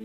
I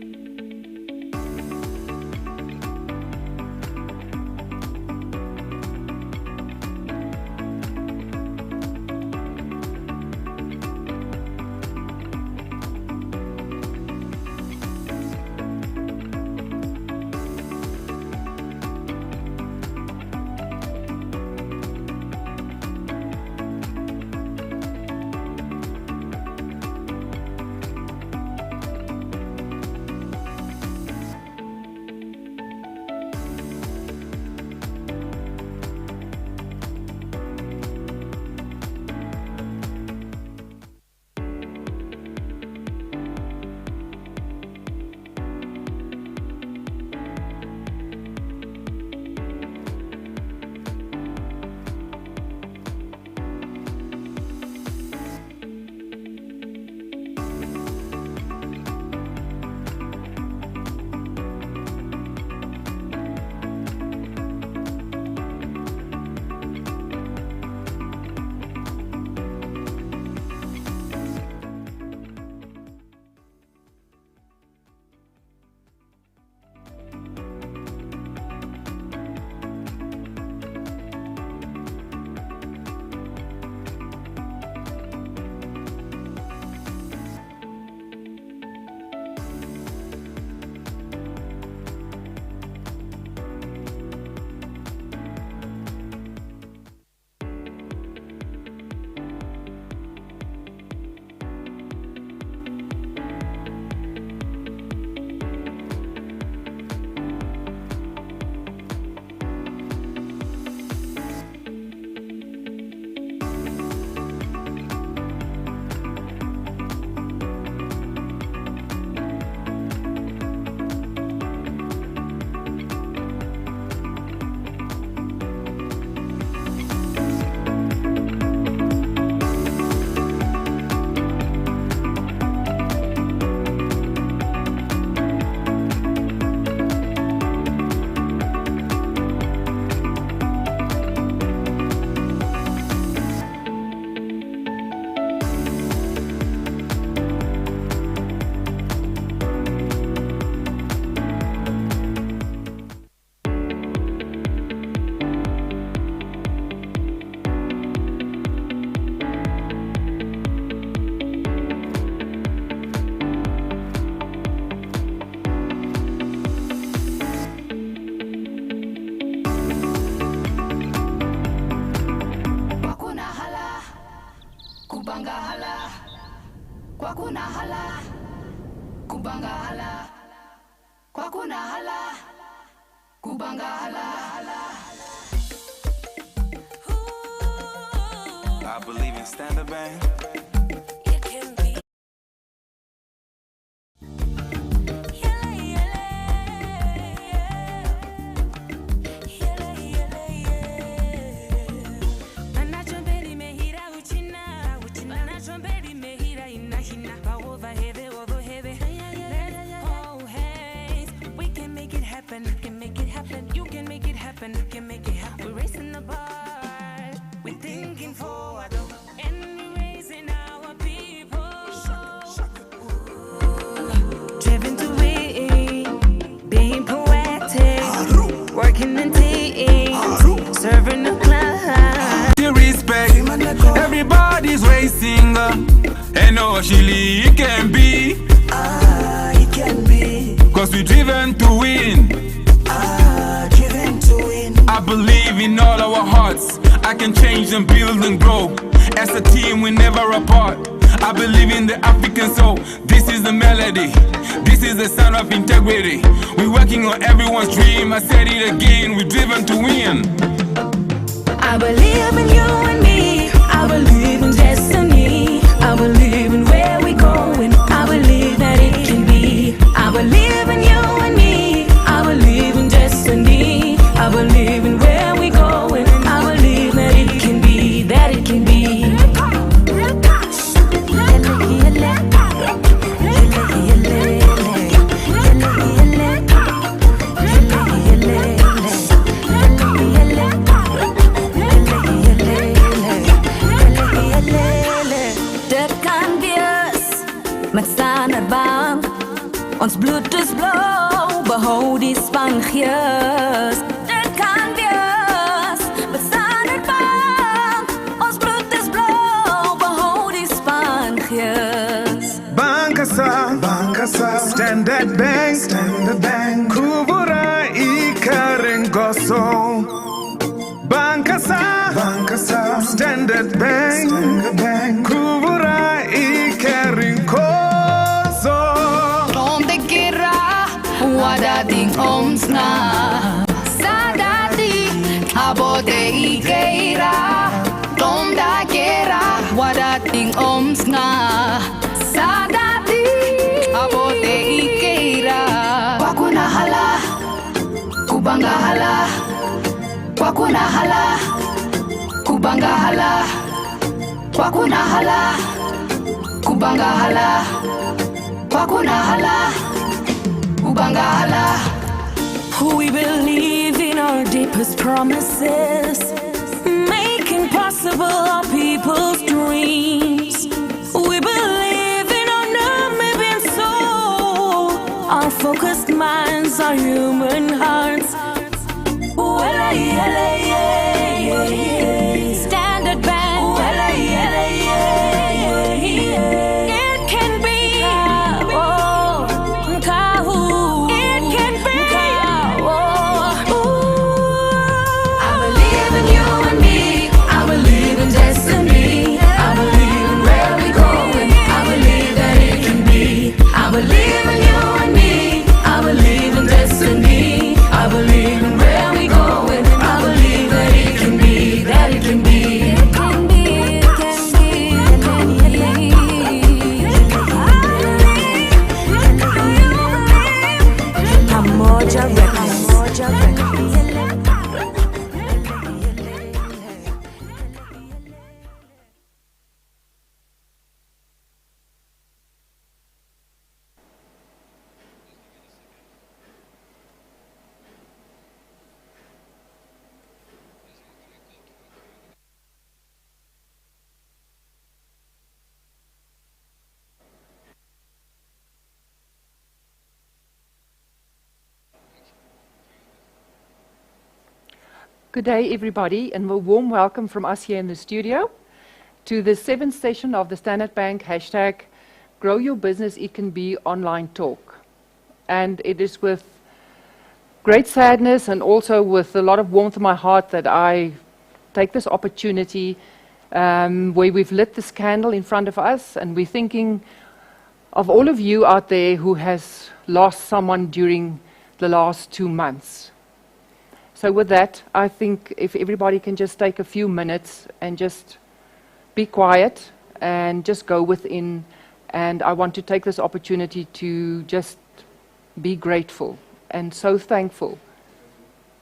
believe in standard bang. Everybody's racing, and oh, Chile, it can be. It can be. Cause we're driven to win. Driven to win. I believe in all our hearts. I can change and build and grow. As a team, we're never apart. I believe in the African soul. This is the melody. This is the sound of integrity. We're working on everyone's dream. I said it again, we're driven to win. I believe in you and me. I believe in destiny. I believe in where we're going. I believe that it can be. I believe in you and me. I believe in destiny. I believe in where we're going. I believe that it can be. That it can be. Ons bloed is blauw, behou die Spanjaars. Dit kan wees, met Standard Bank. Ons bloed is blauw, behou die Spanjaars. Bankasa, Standard Bank, Kubura ikarengoso. Bankasa, Standard Bank, Kubura ikarengoso. Om de kira, wadating omsna. Sadati, abode ikeira. Om da kira, wadating omsna. Sadati, abode ikeira. Wakuna hala, kubanga hala. Wakuna hala, kubanga hala. Wakuna hala, kubanga hala. Wakuna hala, kubanga hala. We believe in our deepest promises, making possible our people's dreams. We believe in our Namibian soul, our focused minds, our human hearts. Standard Bank. It can be. It can be. I believe in you and me. I believe in destiny. I believe in where we're going. I believe that it can be. I believe in you and me. I believe in destiny. I believe in where we're going. I believe that it can be. That it can be. It can be. It can be. It can be. Pamoja Records. Good day, everybody, and a warm welcome from us here in the studio to the 7th session of the Standard Bank hashtag Grow Your Business It Can Be online talk. And it is with great sadness and also with a lot of warmth in my heart that I take this opportunity where we've lit this candle in front of us, and we're thinking of all of you out there who has lost someone during the last 2 months. So with that, I think if everybody can just take a few minutes and just be quiet and just go within. And I want to take this opportunity to just be grateful and so thankful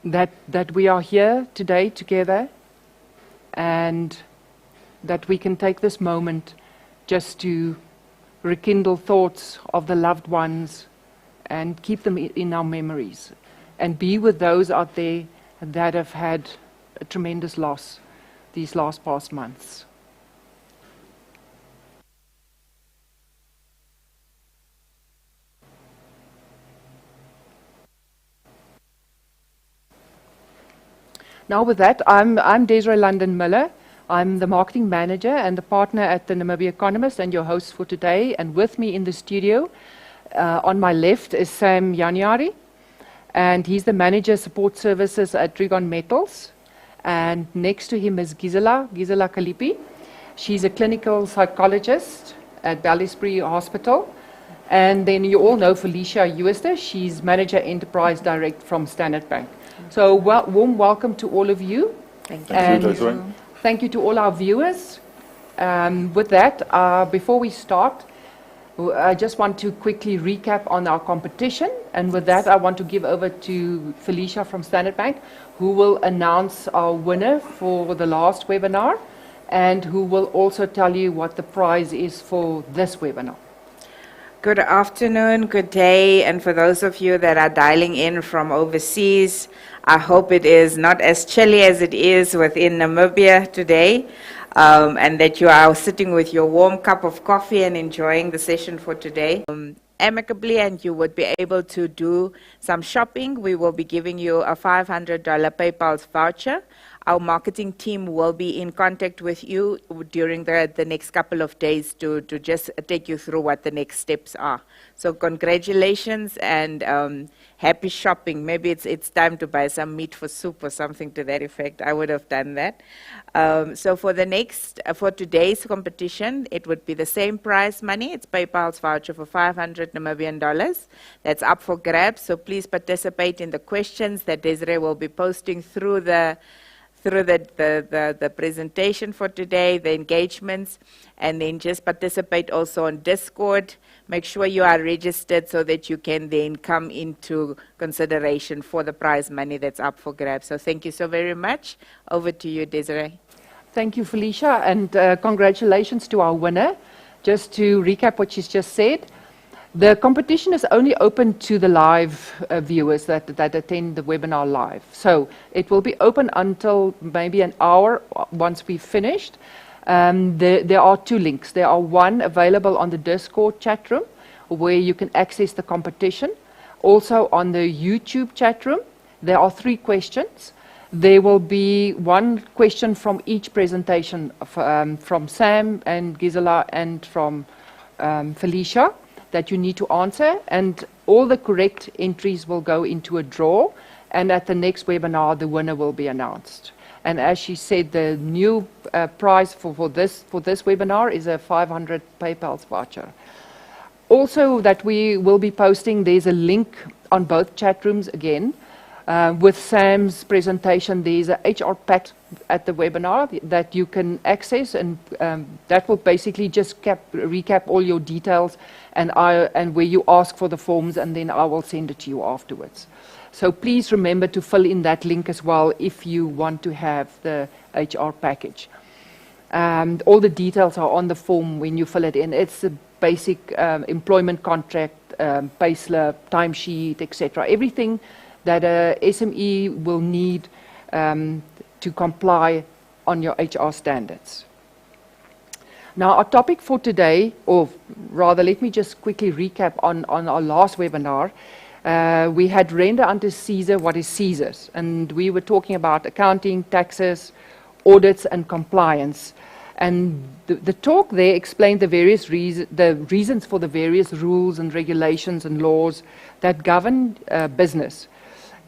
that we are here today together, and that we can take this moment just to rekindle thoughts of the loved ones and keep them in our memories, and be with those out there that have had a tremendous loss these past months. Now with that, I'm Desiree London Miller. I'm the marketing manager and the partner at the Namibia Economist and your host for today. And with me in the studio, on my left is Sam Janiari, and he's the manager support services at Trigon Metals. And next to him is Gisela Kalipi. She's a clinical psychologist at Ballisbury Hospital. And then you all know Felicia Uester. She's manager enterprise direct from Standard Bank. So warm welcome to all of you. Thank you. And thank you to all our viewers. With that, before we start, I just want to quickly recap on our competition. And with that, I want to give over to Felicia from Standard Bank, who will announce our winner for the last webinar, and who will also tell you what the prize is for this webinar. Good afternoon, good day, and for those of you that are dialing in from overseas, I hope it is not as chilly as it is within Namibia today, and that you are sitting with your warm cup of coffee and enjoying the session for today. amicably and you would be able to do some shopping, we will be giving you a $500 PayPal voucher. Our marketing team will be in contact with you during the next couple of days to just take you through what the next steps are. So congratulations and happy shopping. Maybe it's time to buy some meat for soup or something to that effect. I would have done that. So for today's competition, it would be the same prize money. It's PayPal's voucher for 500 Namibian dollars. That's up for grabs. So please participate in the questions that Desiree will be posting through the presentation for today, the engagements, and then just participate also on Discord. Make sure you are registered so that you can then come into consideration for the prize money that's up for grabs. So thank you so very much. Over to you, Desiree. Thank you, Felicia, and congratulations to our winner. Just to recap what she's just said, the competition is only open to the live viewers that attend the webinar live. So it will be open until maybe an hour once we've finished. There are two links. There are one available on the Discord chat room where you can access the competition. Also on the YouTube chat room, there are 3 questions. There will be one question from each presentation from Sam and Gisela and from Felicia that you need to answer, and all the correct entries will go into a draw, and at the next webinar the winner will be announced. And as she said, the new prize for this webinar is a 500 PayPal voucher. Also that we will be posting, there's a link on both chat rooms again. With Sam's presentation, there's a HR pack at the webinar that you can access, and that will basically just recap all your details and where you ask for the forms, and then I will send it to you afterwards. So please remember to fill in that link as well if you want to have the HR package. All the details are on the form when you fill it in. It's a basic employment contract, payslip, timesheet, etc. Everything that a SME will need to comply on your HR standards. Now, our topic for today, or rather, let me just quickly recap on our last webinar. We had render unto Caesar what is Caesar's, and we were talking about accounting, taxes, audits, and compliance. And the talk there explained the reasons for the various rules and regulations and laws that govern business,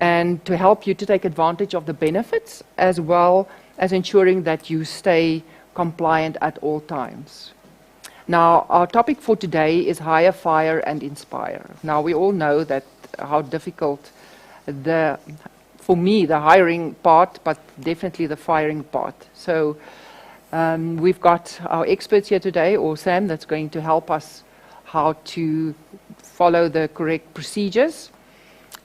and to help you to take advantage of the benefits as well as ensuring that you stay compliant at all times. Now, our topic for today is hire, fire, and inspire. Now, we all know that how difficult for me, the hiring part, but definitely the firing part. So we've got our experts here today, or Sam, that's going to help us how to follow the correct procedures.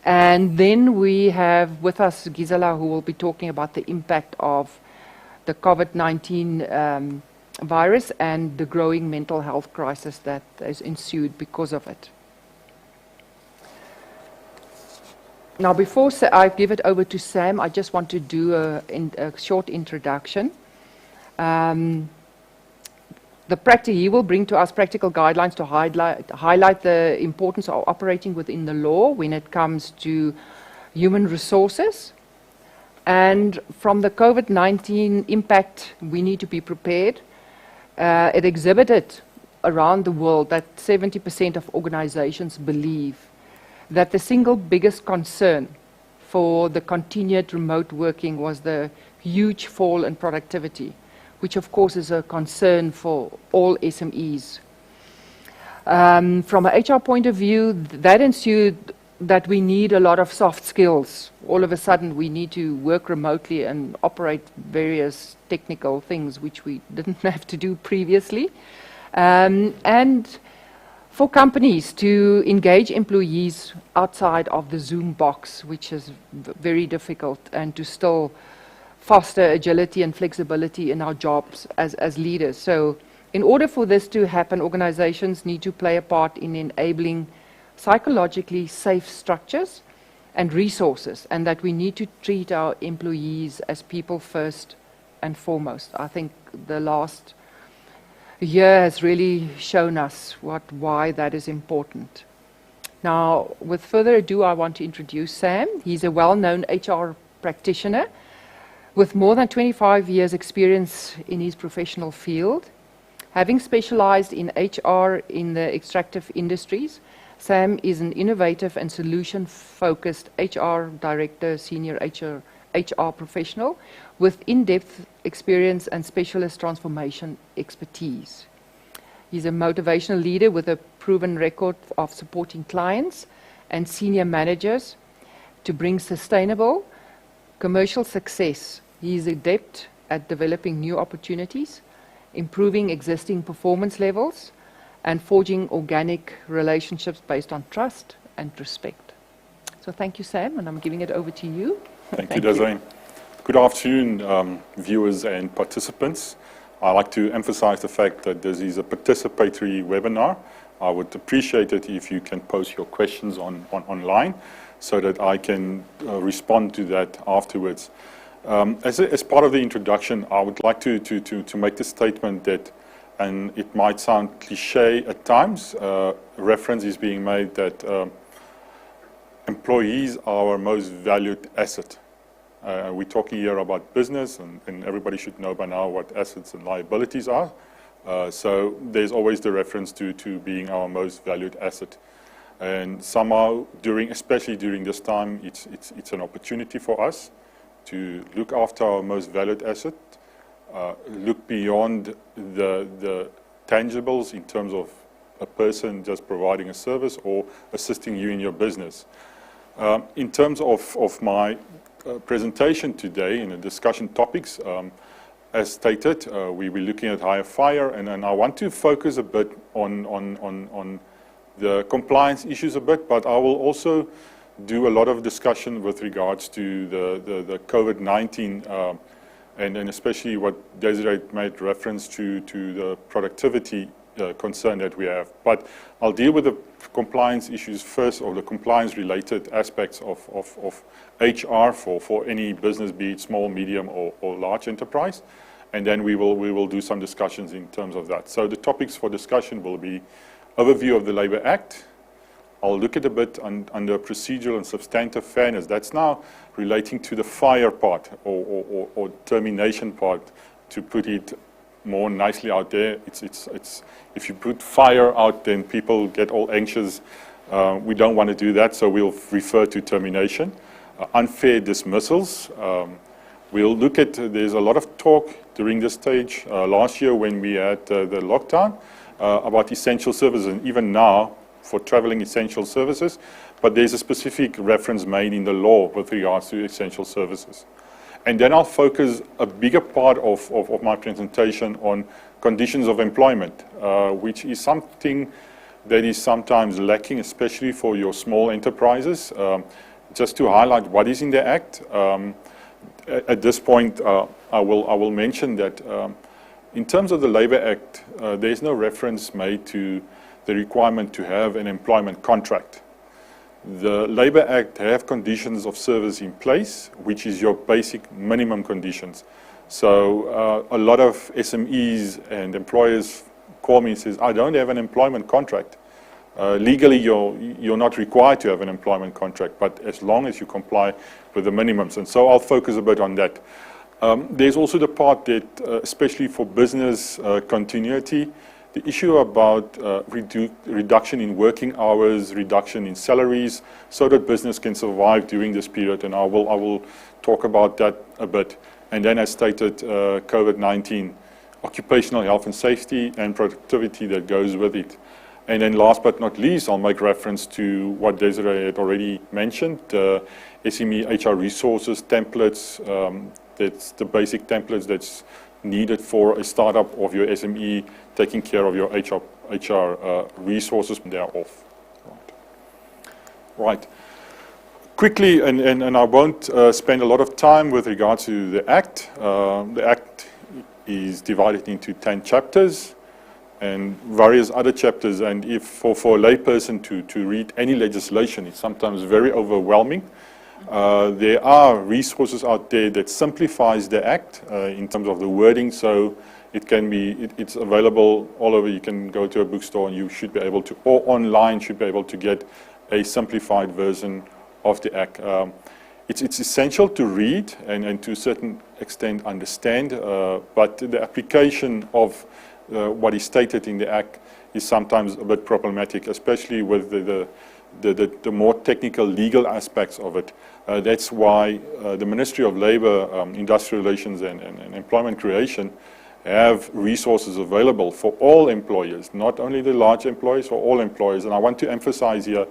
And then we have with us Gisela, who will be talking about the impact of the COVID-19 virus and the growing mental health crisis that has ensued because of it. Now, before I give it over to Sam, I just want to do a short introduction. He will bring to us practical guidelines to highlight the importance of operating within the law when it comes to human resources. And from the COVID-19 impact, we need to be prepared. It exhibited around the world that 70% of organizations believe that the single biggest concern for the continued remote working was the huge fall in productivity, which of course is a concern for all SMEs. From an HR point of view, that ensued that we need a lot of soft skills. All of a sudden, we need to work remotely and operate various technical things which we didn't have to do previously. And for companies to engage employees outside of the Zoom box, which is very difficult, and to still foster agility and flexibility in our jobs as leaders. So in order for this to happen, organizations need to play a part in enabling psychologically safe structures and resources, and that we need to treat our employees as people first and foremost. I think the last year has really shown us why that is important. Now, with further ado, I want to introduce Sam. He's a well-known HR practitioner with more than 25 years' experience in his professional field. Having specialized in HR in the extractive industries, Sam is an innovative and solution-focused HR director, senior HR professional with in-depth experience and specialist transformation expertise. He's a motivational leader with a proven record of supporting clients and senior managers to bring sustainable commercial success. He is adept at developing new opportunities, improving existing performance levels, and forging organic relationships based on trust and respect. So thank you, Sam, and I'm giving it over to you. Thank you, Desiree. Good afternoon, viewers and participants. I'd like to emphasize the fact that this is a participatory webinar. I would appreciate it if you can post your questions online so that I can respond to that afterwards. As part of the introduction, I would like to make the statement that, and it might sound cliche at times, reference is being made that employees are our most valued asset. We're talking here about business, and everybody should know by now what assets and liabilities are. So there's always the reference to being our most valued asset. And somehow, especially during this time, it's an opportunity for us to look after our most valued asset, look beyond the tangibles in terms of a person just providing a service or assisting you in your business. In terms of my presentation today in the discussion topics, as stated, we will be looking at hire fire, and I want to focus a bit on the compliance issues a bit, but I will also do a lot of discussion with regards to the COVID-19 and especially what Desiree made reference to the productivity concern that we have. But I'll deal with the compliance issues first, or the compliance related aspects of HR for any business, be it small, medium or large enterprise, and then we will do some discussions in terms of that. So the topics for discussion will be overview of the Labour Act. I'll look at a bit under procedural and substantive fairness. That's now relating to the fire part or termination part, to put it more nicely out there. It's if you put fire out, then people get all anxious. We don't want to do that, so we'll refer to termination. Unfair dismissals. We'll look at, there's a lot of talk during this stage last year when we had the lockdown about essential services, and even now for traveling essential services, but there's a specific reference made in the law with regards to essential services. And then I'll focus a bigger part of my presentation on conditions of employment, which is something that is sometimes lacking, especially for your small enterprises. Just to highlight what is in the Act, at this point I will mention that in terms of the Labour Act, there's no reference made to the requirement to have an employment contract. The Labour Act have conditions of service in place, which is your basic minimum conditions. So a lot of SMEs and employers call me and says, I don't have an employment contract. Legally, you're not required to have an employment contract, but as long as you comply with the minimums. And so I'll focus a bit on that. There's also the part that, especially for business continuity, the issue about reduction in working hours, reduction in salaries, so that business can survive during this period, and I will talk about that a bit. And then, as stated, COVID-19, occupational health and safety, and productivity that goes with it. And then last but not least, I'll make reference to what Desiree had already mentioned, SME Hr Resources Templates. That's the basic templates that's needed for a startup of your SME, taking care of your HR resources thereof. Right. Quickly, and I won't spend a lot of time with regard to the Act. The Act is divided into 10 chapters and various other chapters, and if for a layperson to read any legislation, it's sometimes very overwhelming. There are resources out there that simplifies the Act in terms of the wording, so it can be, it's available all over. You can go to a bookstore and you should be able to, or online should be able to get a simplified version of the Act. It's essential to read and to a certain extent understand, but the application of what is stated in the Act is sometimes a bit problematic, especially with the more technical legal aspects of it. That's why the Ministry of Labour, Industrial Relations and Employment Creation have resources available for all employers, not only the large employers, for all employers. And I want to emphasize here,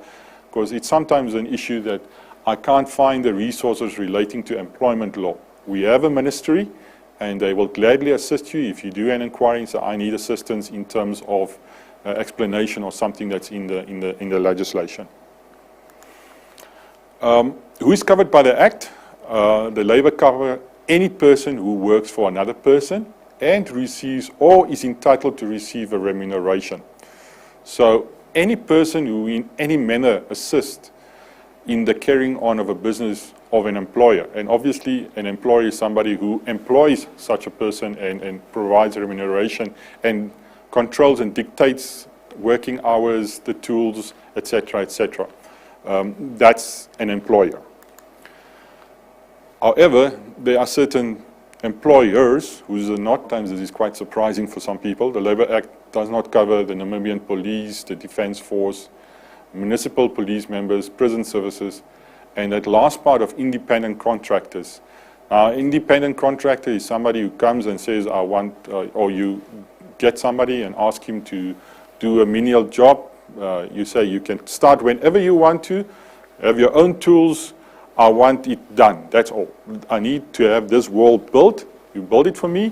because it's sometimes an issue that I can't find the resources relating to employment law. We have a ministry, and they will gladly assist you if you do an inquiry and say, I need assistance in terms of explanation or something that's in the legislation. Who is covered by the Act? The Labour cover any person who works for another person and receives or is entitled to receive a remuneration. So any person who in any manner assists in the carrying on of a business of an employer, and obviously an employer is somebody who employs such a person and provides remuneration and controls and dictates working hours, the tools, etc., etc. That's an employer. However, there are certain employers who are not, times this is quite surprising for some people. The Labour Act does not cover the Namibian Police, the Defence Force, municipal police members, prison services, and that last part of independent contractors. Independent contractor is somebody who comes and says, I want, or you get somebody and ask him to do a menial job. You say you can start whenever you want to, have your own tools, I want it done, that's all. I need to have this wall built, you build it for me,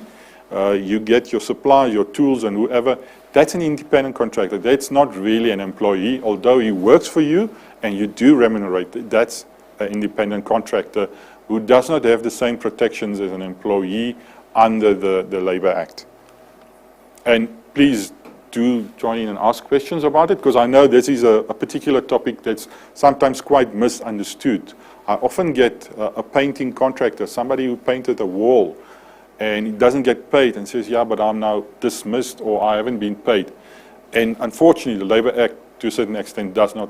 you get your supplies, your tools and whoever. That's an independent contractor. That's not really an employee, although he works for you and you do remunerate. That's an independent contractor who does not have the same protections as an employee under the Labour Act. And please do join in and ask questions about it, because I know this is a particular topic that's sometimes quite misunderstood. I often get a painting contractor, somebody who painted a wall, and he doesn't get paid and says, yeah, but I'm now dismissed or I haven't been paid. And unfortunately, the Labour Act, to a certain extent, does not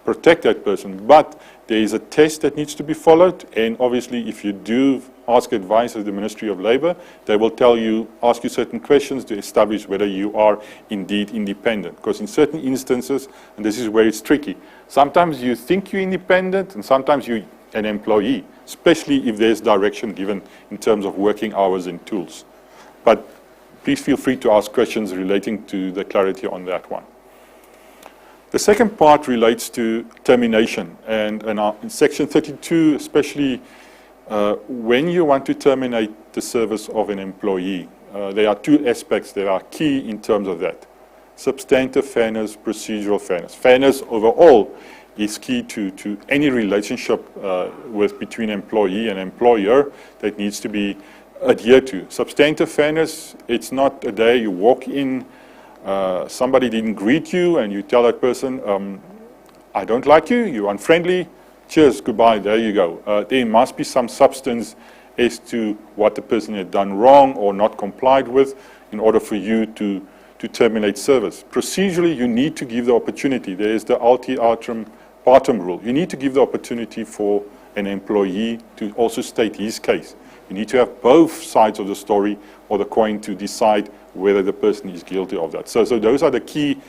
protect that person. But there is a test that needs to be followed, and obviously if you do ask advice of the Ministry of Labour, they will tell you, ask you certain questions to establish whether you are indeed independent. Because in certain instances, and this is where it's tricky, sometimes you think you're independent and sometimes you're an employee, especially if there's direction given in terms of working hours and tools. But please feel free to ask questions relating to the clarity on that one. The second part relates to termination, and in Section 32, especially when you want to terminate the service of an employee, there are two aspects that are key in terms of that. Substantive fairness, procedural fairness. Fairness overall is key to any relationship between employee and employer that needs to be adhered to. Substantive fairness, it's not a day you walk in, somebody didn't greet you and you tell that person, I don't like you, you're unfriendly, cheers, goodbye, there you go. There must be some substance as to what the person had done wrong or not complied with in order for you to terminate service. Procedurally, you need to give the opportunity. There is the alter partem rule. You need to give the opportunity for an employee to also state his case. You need to have both sides of the story or the coin to decide whether the person is guilty of that. So those are the key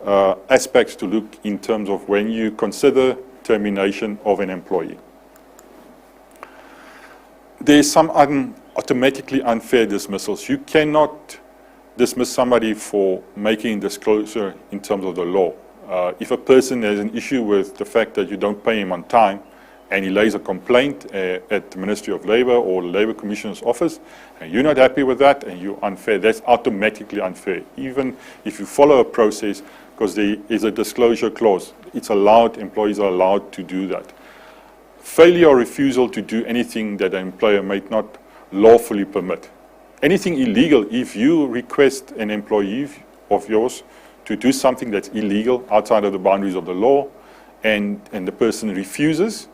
aspects to look in terms of when you consider termination of an employee. There is some automatically unfair dismissals. You cannot dismiss somebody for making disclosure in terms of the law. If a person has an issue with the fact that you don't pay him on time and he lays a complaint at the Ministry of Labour or the Labour Commissioner's office and you're not happy with that and you're unfair, that's automatically unfair. Even if you follow a process, because there is a disclosure clause, it's allowed, employees are allowed to do that. Failure or refusal to do anything that an employer might not lawfully permit. Anything illegal, if you request an employee of yours to do something that's illegal outside of the boundaries of the law and the person refuses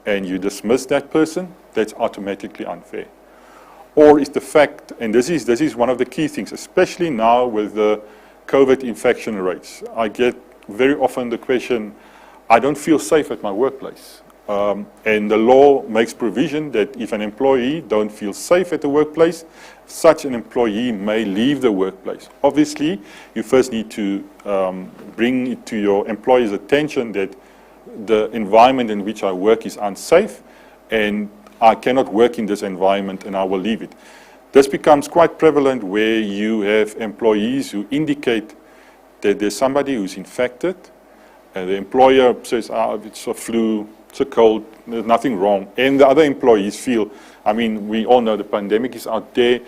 and you dismiss that person, that's automatically unfair. Or is the fact, and this is one of the key things, especially now with the COVID infection rates. I get very often the question, I don't feel safe at my workplace. And the law makes provision that if an employee don't feel safe at the workplace, such an employee may leave the workplace. Obviously, you first need to bring it to your employer's attention that the environment in which I work is unsafe and I cannot work in this environment and I will leave it. This becomes quite prevalent where you have employees who indicate that there's somebody who's infected and the employer says, it's a flu, it's a cold, there's nothing wrong. And the other employees feel, I mean, we all know the pandemic is out there.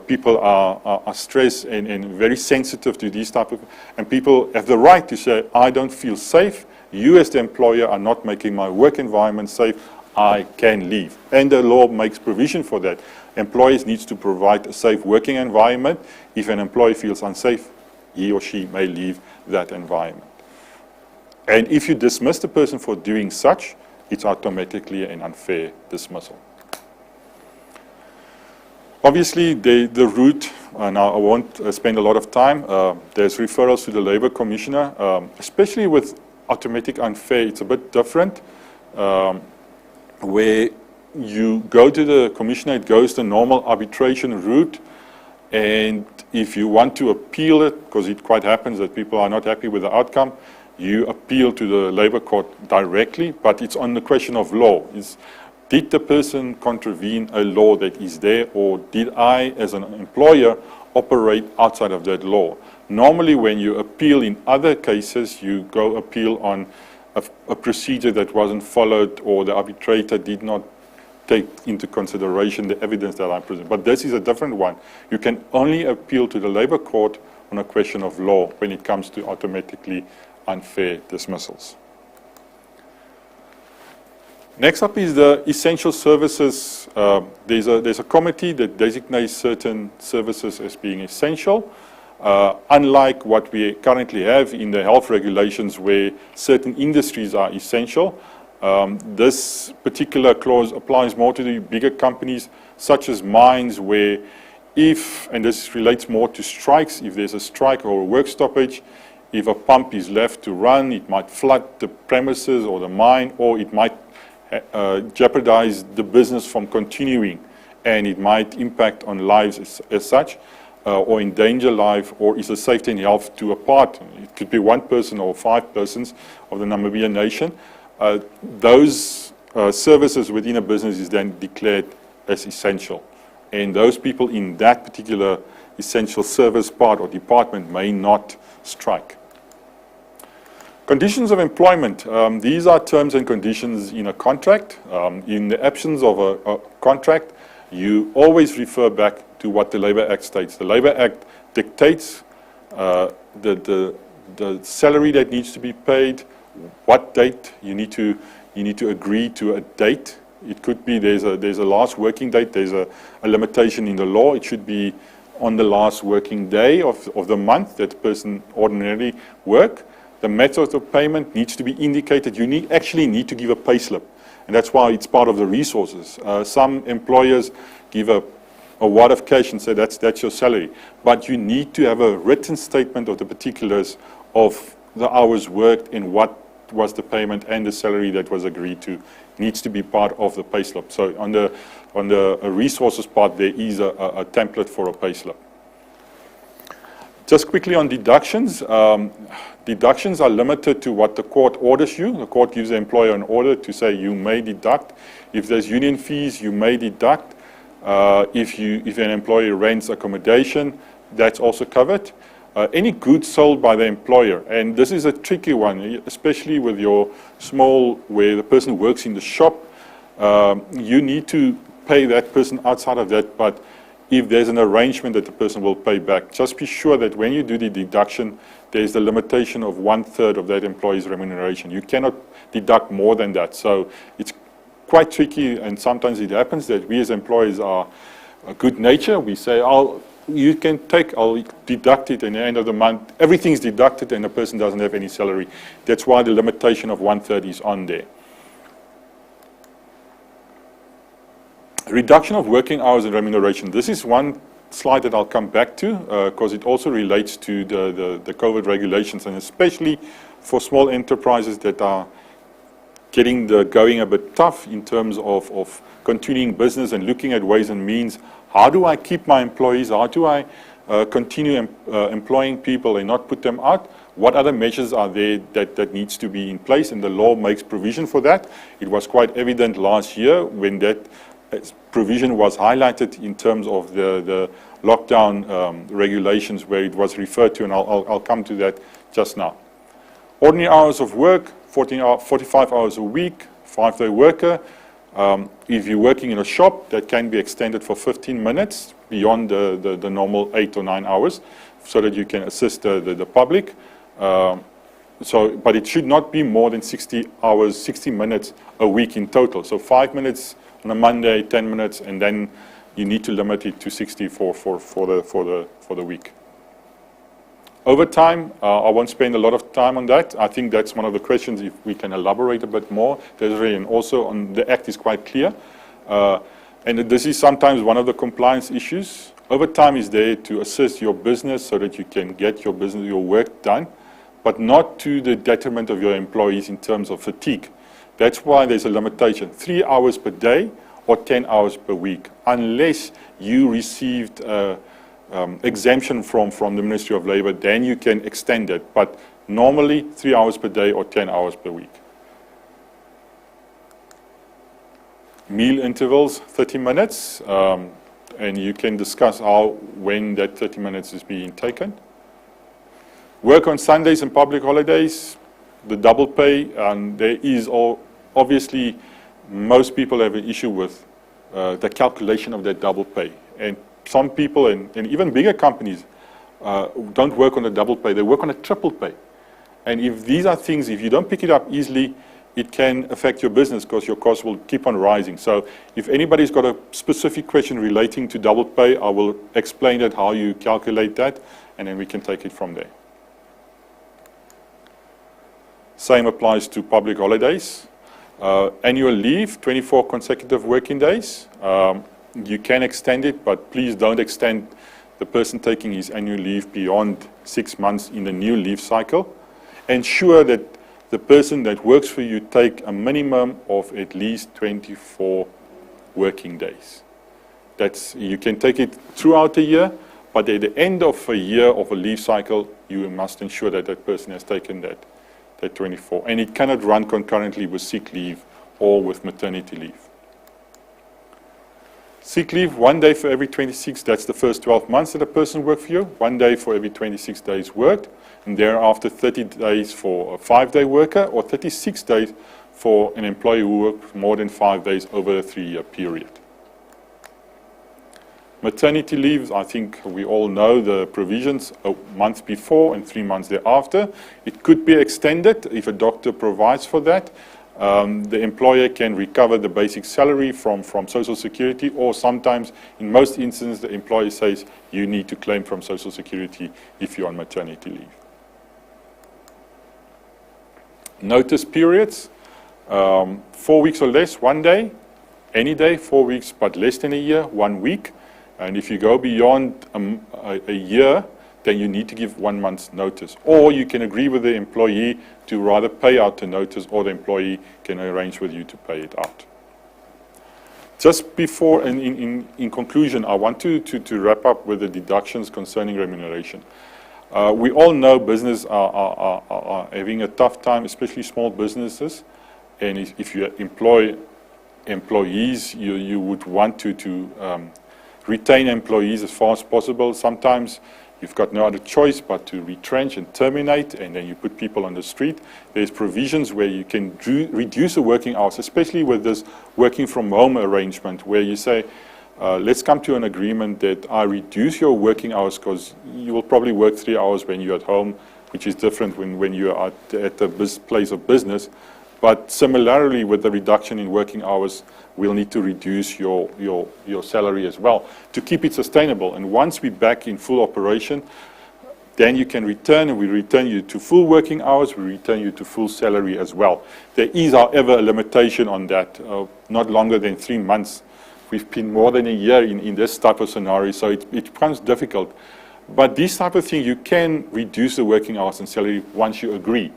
People are stressed and very sensitive to these type of, and people have the right to say, I don't feel safe. You as the employer are not making my work environment safe. I can leave. And the law makes provision for that. Employers need to provide a safe working environment. If an employee feels unsafe, he or she may leave that environment. And if you dismiss the person for doing such, it's automatically an unfair dismissal. Obviously, the route, now I won't spend a lot of time, there's referrals to the Labour Commissioner, especially with automatic unfair, it's a bit different, where you go to the Commissioner, it goes the normal arbitration route, and if you want to appeal it, because it quite happens that people are not happy with the outcome, you appeal to the Labour Court directly, but it's on the question of law. Did the person contravene a law that is there, or did I, as an employer, operate outside of that law? Normally, when you appeal in other cases, you go appeal on a procedure that wasn't followed, or the arbitrator did not take into consideration the evidence that I present. But this is a different one. You can only appeal to the Labour Court on a question of law when it comes to automatically unfair dismissals. Next up is the essential services. There's a committee that designates certain services as being essential. Unlike what we currently have in the health regulations where certain industries are essential, this particular clause applies more to the bigger companies such as mines where if, and this relates more to strikes, if there's a strike or a work stoppage, if a pump is left to run, it might flood the premises or the mine, or it might jeopardize the business from continuing, and it might impact on lives as such, or endanger life, or is the safety and health to a part. It could be one person or 5 persons of the Namibian nation. Those services within a business is then declared as essential. And those people in that particular essential service part or department may not strike. Conditions of employment. These are terms and conditions in a contract. In the absence of a contract, you always refer back to what the Labour Act states. The Labour Act dictates the salary that needs to be paid, what date you need to agree to a date. It could be there's a last working date. There's a limitation in the law. It should be on the last working day of the month that the person ordinarily work. The method of payment needs to be indicated. You actually need to give a pay slip, and that's why it's part of the resources. Some employers give a wad of cash and say that's your salary, but you need to have a written statement of the particulars of the hours worked and what was the payment and the salary that was agreed to. It needs to be part of the pay slip. So on the resources part, there is a template for a pay slip. Just quickly on deductions. Deductions are limited to what the court orders you. The court gives the employer an order to say you may deduct. If there's union fees, you may deduct. If an employer rents accommodation, that's also covered. Any goods sold by the employer, and this is a tricky one, especially with your small, where the person works in the shop, you need to pay that person outside of that, but if there's an arrangement that the person will pay back, just be sure that when you do the deduction, there's the limitation of 1/3 of that employee's remuneration. You cannot deduct more than that. So it's quite tricky, and sometimes it happens that we as employees are good nature. We say, you can take, I'll deduct it, and at the end of the month, everything's deducted and the person doesn't have any salary. That's why the limitation of 1/3 is on there. Reduction of working hours and remuneration. This is one slide that I'll come back to because it also relates to the COVID regulations, and especially for small enterprises that are getting the going a bit tough in terms of continuing business and looking at ways and means. How do I keep my employees? How do I continue employing people and not put them out? What other measures are there that needs to be in place? And the law makes provision for that. It was quite evident last year when that provision was highlighted in terms of the lockdown regulations where it was referred to, and I'll come to that just now. Ordinary hours of work, 45 hours a week, 5-day worker. If you're working in a shop, that can be extended for 15 minutes beyond the normal 8 or 9 hours so that you can assist the public. But it should not be more than 60 minutes a week in total. So 5 minutes on a Monday, 10 minutes, and then you need to limit it to 60 for the week. Overtime, I won't spend a lot of time on that. I think that's one of the questions, if we can elaborate a bit more. Desiree, and also on the Act is quite clear. And this is sometimes one of the compliance issues. Overtime is there to assist your business so that you can get your business, your work done, but not to the detriment of your employees in terms of fatigue. That's why there's a limitation, 3 hours per day or 10 hours per week, unless you received exemption from the Ministry of Labour, then you can extend it. But normally 3 hours per day or 10 hours per week. Meal intervals, 30 minutes, and you can discuss when that 30 minutes is being taken. Work on Sundays and public holidays, the double pay, and there is obviously most people have an issue with the calculation of that double pay. And some people, and even bigger companies, don't work on a double pay, they work on a triple pay. And if these are things, if you don't pick it up easily, it can affect your business because your costs will keep on rising. So if anybody's got a specific question relating to double pay, I will explain that, how you calculate that, and then we can take it from there. Same applies to public holidays. Annual leave, 24 consecutive working days. You can extend it, but please don't extend the person taking his annual leave beyond 6 months in the new leave cycle. Ensure that the person that works for you take a minimum of at least 24 working days. You can take it throughout the year, but at the end of a year of a leave cycle, you must ensure that that person has taken that 24. And it cannot run concurrently with sick leave or with maternity leave. Sick leave, 1 day for every 26, that's the first 12 months that a person worked for you, 1 day for every 26 days worked, and thereafter 30 days for a 5-day worker, or 36 days for an employee who worked more than 5 days over a 3-year period. Maternity leave, I think we all know the provisions, a month before and 3 months thereafter. It could be extended if a doctor provides for that. The employer can recover the basic salary from Social Security, or sometimes, in most instances, the employer says you need to claim from Social Security if you're on maternity leave. Notice periods, 4 weeks or less, 1 day. Any day, 4 weeks, but less than a year, 1 week. And if you go beyond a year, then you need to give 1 month's notice. Or you can agree with the employee to rather pay out the notice, or the employee can arrange with you to pay it out. Just before, and in conclusion, I want to wrap up with the deductions concerning remuneration. We all know business are having a tough time, especially small businesses. And if you employ employees, you would want to retain employees as far as possible. Sometimes you've got no other choice but to retrench and terminate, and then you put people on the street. There's provisions where you can reduce the working hours, especially with this working from home arrangement, where you say, let's come to an agreement that I reduce your working hours, because you will probably work 3 hours when you're at home, which is different when you're at the place of business. But similarly, with the reduction in working hours, we'll need to reduce your salary as well to keep it sustainable. And once we're back in full operation, then you can return, and we return you to full working hours, we return you to full salary as well. There is, however, a limitation on that, not longer than 3 months. We've been more than a year in this type of scenario, so it becomes difficult. But this type of thing, you can reduce the working hours and salary once you agree.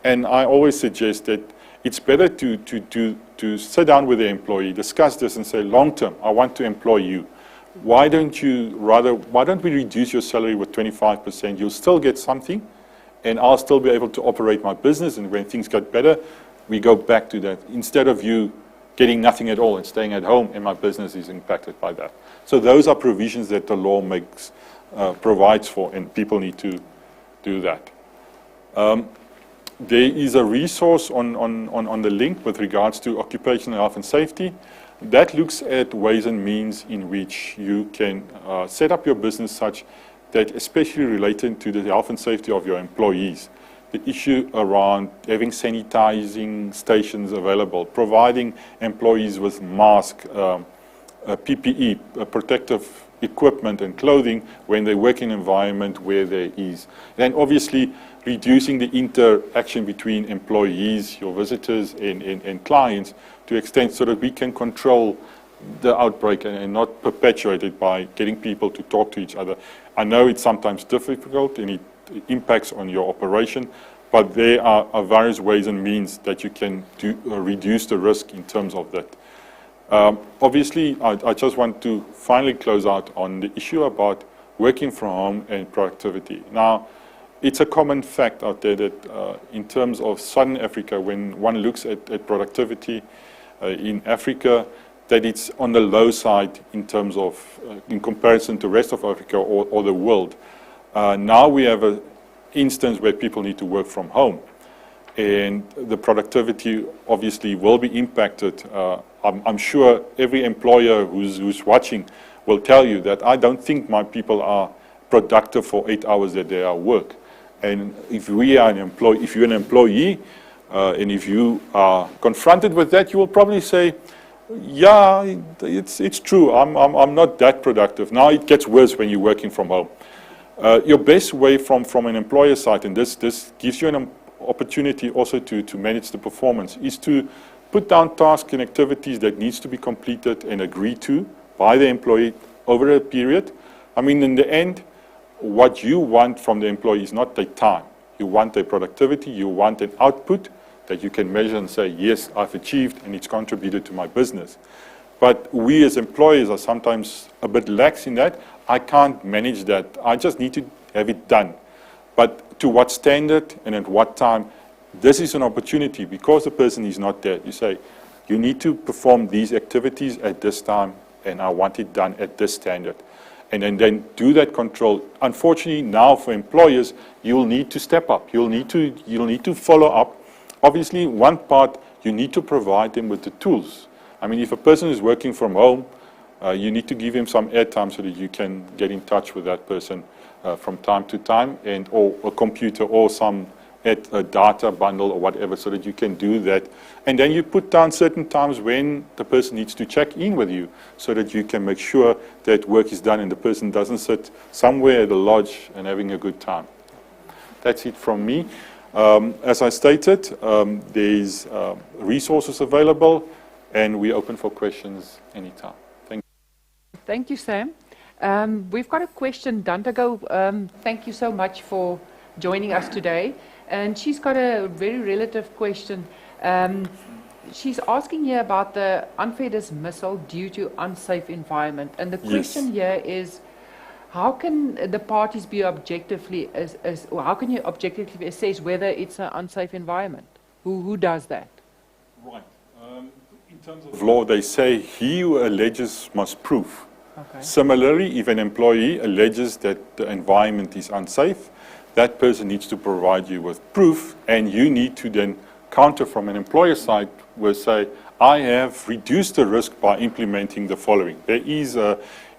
And I always suggest that it's better to sit down with the employee, discuss this and say, long term, I want to employ you. Why don't we reduce your salary with 25%? You'll still get something, and I'll still be able to operate my business, and when things get better, we go back to that. Instead of you getting nothing at all and staying at home, and my business is impacted by that. So those are provisions that the law provides for, and people need to do that. There is a resource on the link with regards to occupational health and safety. That looks at ways and means in which you can set up your business such that, especially related to the health and safety of your employees, the issue around having sanitizing stations available, providing employees with masks, PPE, protective equipment and clothing when they work in an environment where there is. And obviously reducing the interaction between employees, your visitors and clients to extent so that we can control the outbreak and not perpetuate it by getting people to talk to each other. I know it's sometimes difficult and it impacts on your operation, but there are various ways and means that you can reduce the risk in terms of that. Obviously, I just want to finally close out on the issue about working from home and productivity. Now, it's a common fact out there that in terms of Southern Africa, when one looks at productivity in Africa, that it's on the low side in terms of, in comparison to the rest of Africa or the world. Now we have an instance where people need to work from home. And the productivity obviously will be impacted. I'm sure every employer who's watching will tell you that I don't think my people are productive for 8 hours that they are work. And if you're an employee, and if you are confronted with that, you will probably say, yeah, it's true, I'm not that productive. Now it gets worse when you're working from home. Your best way from an employer side, and this gives you an opportunity also to manage the performance, is to put down tasks and activities that needs to be completed and agreed to by the employee over a period. I mean, in the end, what you want from the employee is not their time. You want their productivity, you want an output that you can measure and say, yes, I've achieved and it's contributed to my business. But we as employers are sometimes a bit lax in that. I can't manage that. I just need to have it done. But to what standard and at what time, this is an opportunity because the person is not there. You say, you need to perform these activities at this time and I want it done at this standard. And then do that control. Unfortunately, now for employers, you'll need to step up. You'll need to follow up. Obviously, one part, you need to provide them with the tools. I mean, if a person is working from home, you need to give him some airtime so that you can get in touch with that person from time to time, or a computer or some a data bundle or whatever, so that you can do that. And then you put down certain times when the person needs to check in with you so that you can make sure that work is done and the person doesn't sit somewhere at the lodge and having a good time. That's it from me. As I stated, there's resources available and we're open for questions anytime. Thank you. Thank you, Sam. We've got a question. Dandago, thank you so much for joining us today. And she's got a very relative question. She's asking here about the unfair dismissal due to unsafe environment. And the question here is, how can the parties be objectively, or how can you objectively assess whether it's an unsafe environment? Who does that? Right. In terms of law, they say he who alleges must prove. Okay. Similarly, if an employee alleges that the environment is unsafe, that person needs to provide you with proof, and you need to then counter from an employer side where say, I have reduced the risk by implementing the following. There is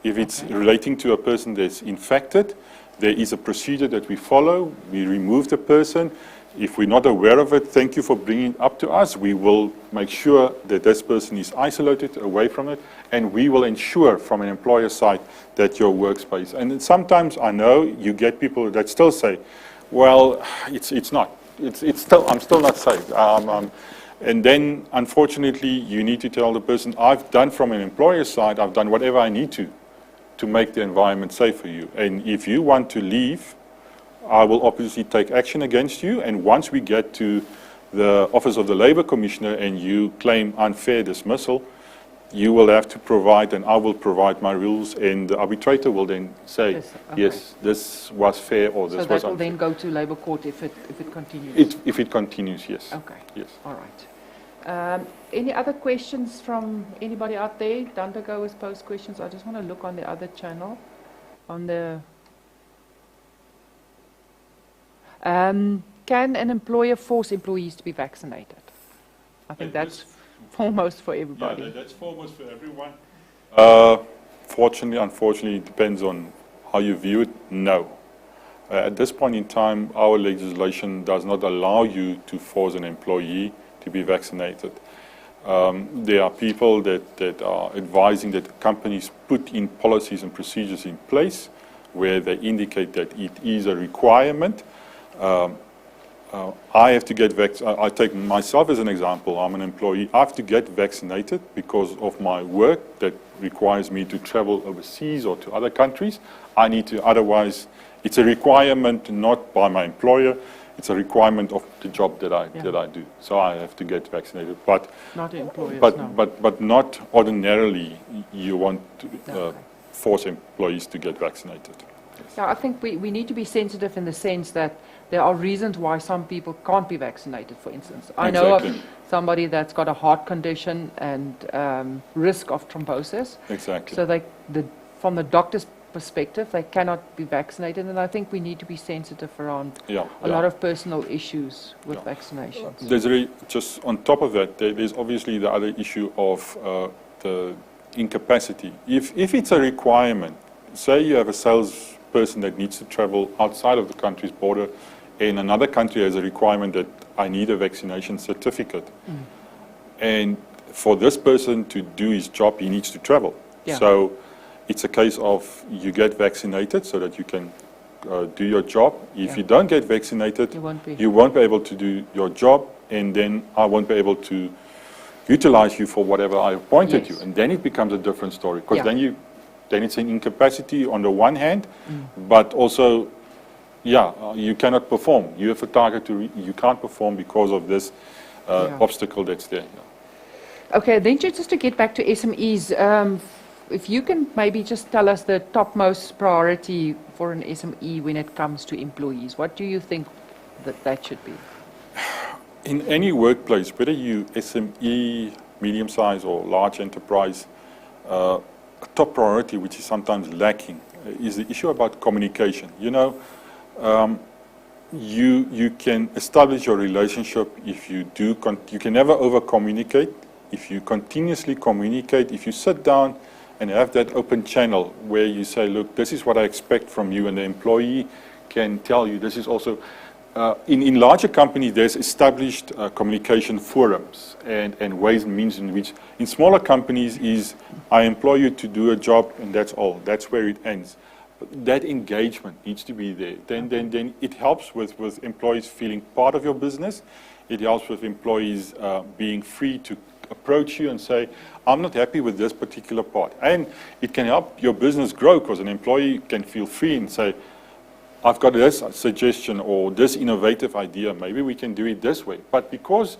if it's relating to a person that's infected, there is a procedure that we follow. We remove the person. If we're not aware of it, thank you for bringing it up to us. We will make sure that this person is isolated away from it, and we will ensure from an employer side that your workspace. And sometimes I know you get people that still say, well, it's not. I'm still not safe. And then, unfortunately, you need to tell the person, I've done from an employer side, I've done whatever I need to make the environment safe for you. And if you want to leave, I will obviously take action against you. And once we get to the Office of the Labour Commissioner and you claim unfair dismissal, you will have to provide, and I will provide my rules, and the arbitrator will then say, Yes, okay. yes, this was fair or this So was that will unfair. then go to Labour Court if it continues? If it continues, yes. Okay. Yes. All right. Any other questions from anybody out there? Dandago has posed questions. I just want to look on the other channel. On the can an employer force employees to be vaccinated? I think that's foremost for everybody. Yeah, that's foremost for everyone. Fortunately, unfortunately, it depends on how you view it. No. At this point in time, our legislation does not allow you to force an employee to be vaccinated. There are people that are advising that companies put in policies and procedures in place where they indicate that it is a requirement. I have to get I take myself as an example. I'm an employee. I have to get vaccinated because of my work that requires me to travel overseas or to other countries. I need to, otherwise, it's a requirement not by my employer. It's a requirement of the job that I do. So I have to get vaccinated. But not employers, but not ordinarily you want to force employees to get vaccinated. Yes. Yeah, I think we need to be sensitive in the sense that there are reasons why some people can't be vaccinated, for instance. I know of somebody that's got a heart condition and risk of thrombosis. Exactly. So from the doctor's perspective, they cannot be vaccinated, and I think we need to be sensitive around a lot of personal issues with vaccinations. There's just on top of that, there's obviously the other issue of the incapacity. If it's a requirement, say you have a salesperson that needs to travel outside of the country's border, and another country has a requirement that I need a vaccination certificate. And for this person to do his job, he needs to travel. Yeah. So it's a case of you get vaccinated so that you can do your job. If you don't get vaccinated, you won't be able to do your job, and then I won't be able to utilize you for whatever I appointed you. And then it becomes a different story, because then it's an incapacity on the one hand, but also, you cannot perform. You have a target you can't perform because of this obstacle that's there. Okay, then just to get back to SMEs, if you can maybe just tell us the topmost priority for an SME when it comes to employees. What do you think that should be? In any workplace, whether you SME, medium-sized or large enterprise, a top priority, which is sometimes lacking, is the issue about communication. You know, you can establish your relationship if you do. You can never over-communicate. If you continuously communicate, if you sit down and have that open channel where you say, look, this is what I expect from you, and the employee can tell you this is also. In larger companies, there's established communication forums and ways and means in which, in smaller companies, is I employ you to do a job and that's all. That's where it ends. But that engagement needs to be there. Then it helps with employees feeling part of your business. It helps with employees being free to approach you and say, I'm not happy with this particular part. And it can help your business grow, because an employee can feel free and say, I've got this suggestion or this innovative idea, maybe we can do it this way. But because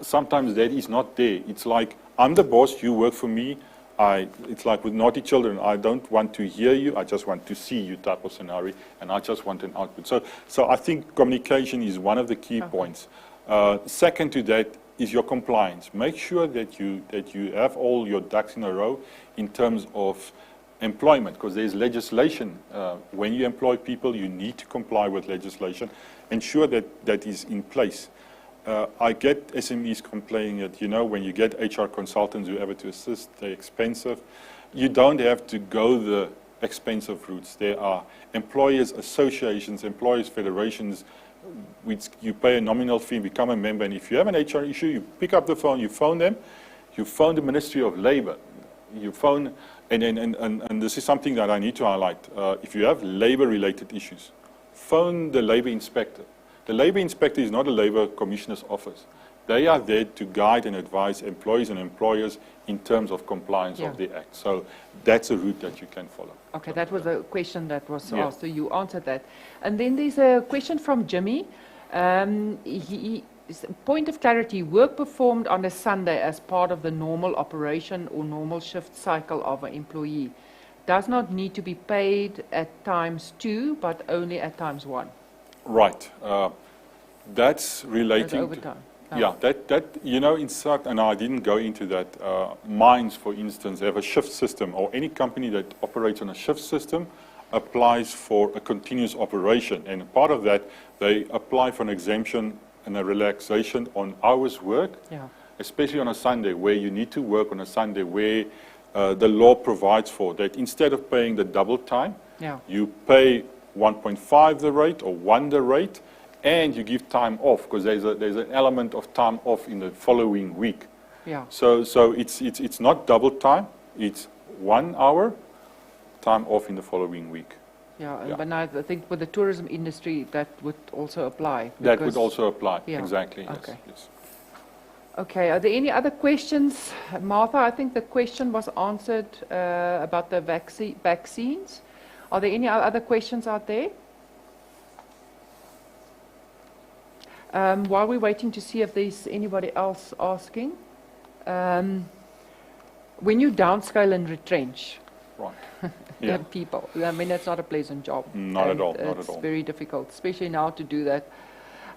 sometimes that is not there, it's like, I'm the boss, you work for me. It's like with naughty children, I don't want to hear you, I just want to see you type of scenario, and I just want an output. So I think communication is one of the key points. Second to that is your compliance. Make sure that you have all your ducks in a row in terms of employment, because there's legislation. When you employ people, you need to comply with legislation. Ensure that is in place. I get SMEs complaining that, when you get HR consultants, whoever to assist, they're expensive. You don't have to go the expensive routes. There are employers associations, employers federations, which you pay a nominal fee, become a member, and if you have an HR issue, you pick up the phone, you phone them, you phone the Ministry of Labour, you phone, and this is something that I need to highlight. If you have labour-related issues, phone the labour inspector. The labour inspector is not a labour commissioner's office. They are there to guide and advise employees and employers in terms of compliance of the Act. So that's a route that you can follow. Okay, that was a question that was asked, so you answered that. And then there's a question from Jimmy. point of clarity, work performed on a Sunday as part of the normal operation or normal shift cycle of an employee does not need to be paid at ×2, but only at ×1. Right. That's relating That's overtime. to... Yeah, that you know, in fact, and I didn't go into that, mines, for instance, have a shift system, or any company that operates on a shift system applies for a continuous operation. And part of that, they apply for an exemption and a relaxation on hours work, especially on a Sunday, where you need to work on a Sunday, where the law provides for that. Instead of paying the double time, you pay 1.5 the rate or 1 the rate, and you give time off, because there's an element of time off in the following week. So it's not double time, it's 1 hour time off in the following week. But now I think with the tourism industry that would also apply. That would also apply, exactly. Okay. Yes. Okay, are there any other questions? Martha, I think the question was answered about the vaccines. Are there any other questions out there? While we're waiting to see if there's anybody else asking, when you downscale and retrench people, I mean, that's not a pleasant job. Not at all, not at all. It's very difficult, especially now to do that.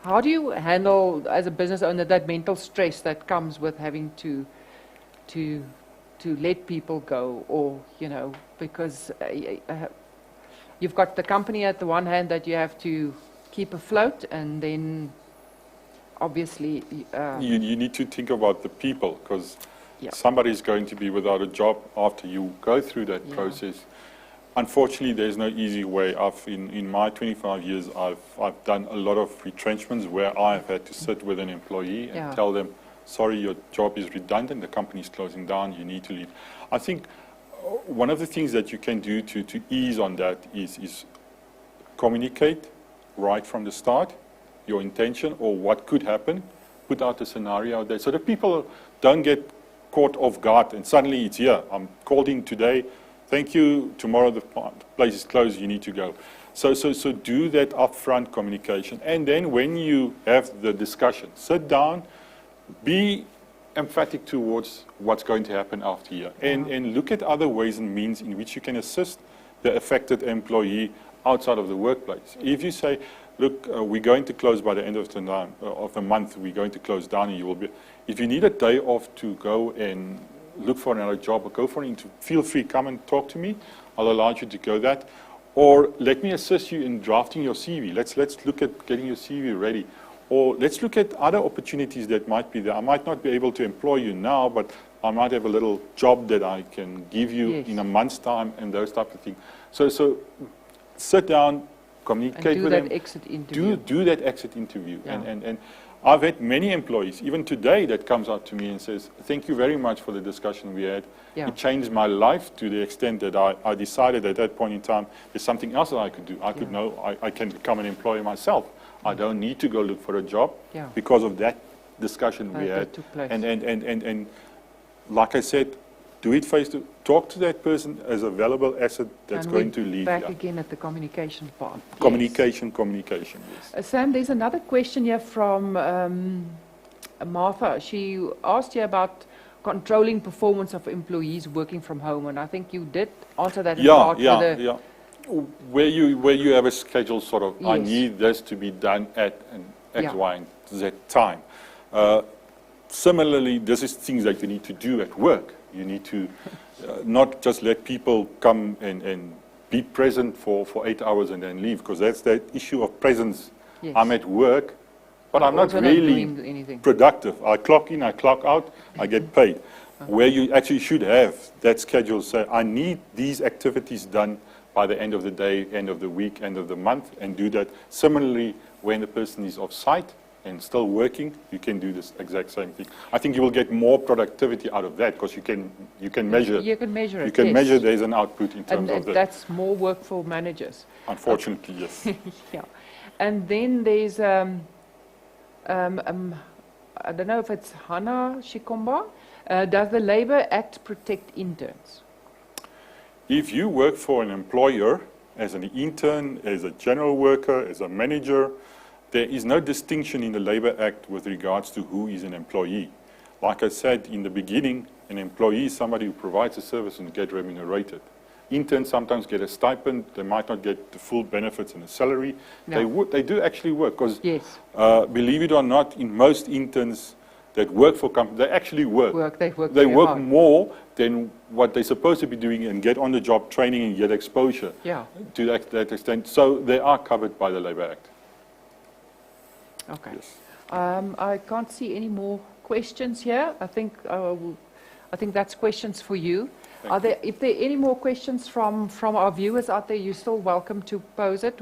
How do you handle, as a business owner, that mental stress that comes with having to let people go, or, you know, because you've got the company at the one hand that you have to keep afloat, and then obviously you need to think about the people, because somebody's going to be without a job after you go through that process. Unfortunately, there's no easy way. In my 25 years, I've done a lot of retrenchments where I've had to sit with an employee and tell them, sorry, your job is redundant, the company's closing down, you need to leave. I think one of the things that you can do to ease on that is communicate right from the start, your intention or what could happen, put out a scenario out there, so that people don't get caught off guard and suddenly it's here. I'm called in today, thank you, tomorrow the place is closed, you need to go. So do that upfront communication. And then when you have the discussion, sit down, be emphatic towards what's going to happen after here. And look at other ways and means in which you can assist the affected employee outside of the workplace. If you say, look, we're going to close by the end of the month, we're going to close down, and you will be, if you need a day off to go and look for another job or go for an interview, feel free, come and talk to me. I'll allow you to go that. Or let me assist you in drafting your CV. Let's look at getting your CV ready. Or let's look at other opportunities that might be there. I might not be able to employ you now, but I might have a little job that I can give you in a month's time, and those type of things. So sit down, communicate with them. Do that exit interview. Do that exit interview. And I've had many employees, even today, that comes up to me and says, thank you very much for the discussion we had. It changed my life to the extent that I decided at that point in time there's something else that I could do. I could know I can become an employer myself. I don't need to go look for a job because of that discussion we had. That took place. And like I said, do it face to talk to that person as a valuable asset that's going to lead. Back again at the communication part. Communication, yes. Sam, there's another question here from Martha. She asked you about controlling performance of employees working from home, and I think you did answer that in part. Where you have a schedule sort of, I need this to be done at an X, Y, and Z time. Similarly, this is things that you need to do at work. You need to not just let people come and be present for 8 hours and then leave, because that's that issue of presence. I'm at work, but I'm not really productive. I clock in, I clock out, I get paid. Where you actually should have that schedule, say, I need these activities done by the end of the day, end of the week, end of the month, and do that. Similarly, when the person is off site and still working, you can do this exact same thing. I think you will get more productivity out of that, because you can measure. You can measure it. You can measure there's an output in terms of that. That's more work for managers. Unfortunately, yes. And then there's I don't know if it's Hannah Shikomba. Does the Labour Act protect interns? If you work for an employer as an intern, as a general worker, as a manager, there is no distinction in the Labour Act with regards to who is an employee. Like I said in the beginning, an employee is somebody who provides a service and get remunerated. Interns sometimes get a stipend. They might not get the full benefits and a salary. No. They do actually work because, Yes. believe it or not, in most interns that work for companies, they actually work. They work They very work hard. more than what they're supposed to be doing and get on the job training and get exposure Yeah. to that extent. So they are covered by the Labour Act. Okay. Yes. I can't see any more questions here. I think that's questions for you. If there are any more questions from our viewers out there, you're still welcome to pose it.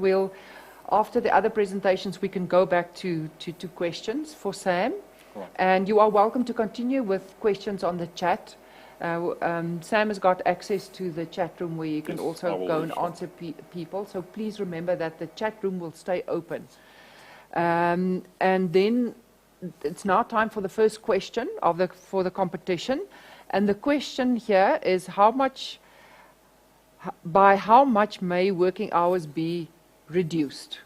After the other presentations, we can go back to questions for Sam. Right. And you are welcome to continue with questions on the chat. Sam has got access to the chat room where you can Yes, I also will go do and so. answer people. So please remember that the chat room will stay open. And then it's now time for the first question for the competition. And the question here is by how much may working hours be reduced?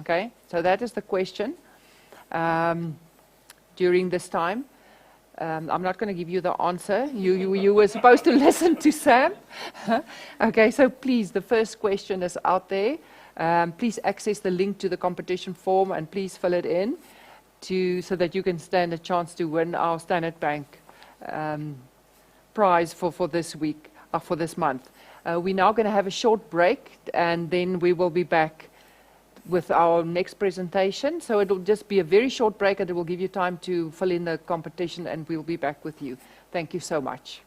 Okay, so that is the question during this time. I'm not going to give you the answer. You were supposed to listen to Sam. Okay, so please, the first question is out there. Please access the link to the competition form and please fill it in so that you can stand a chance to win our Standard Bank prize for this week, for this month. We're now going to have a short break and then we will be back with our next presentation. So it'll just be a very short break and it will give you time to fill in the competition and we'll be back with you. Thank you so much.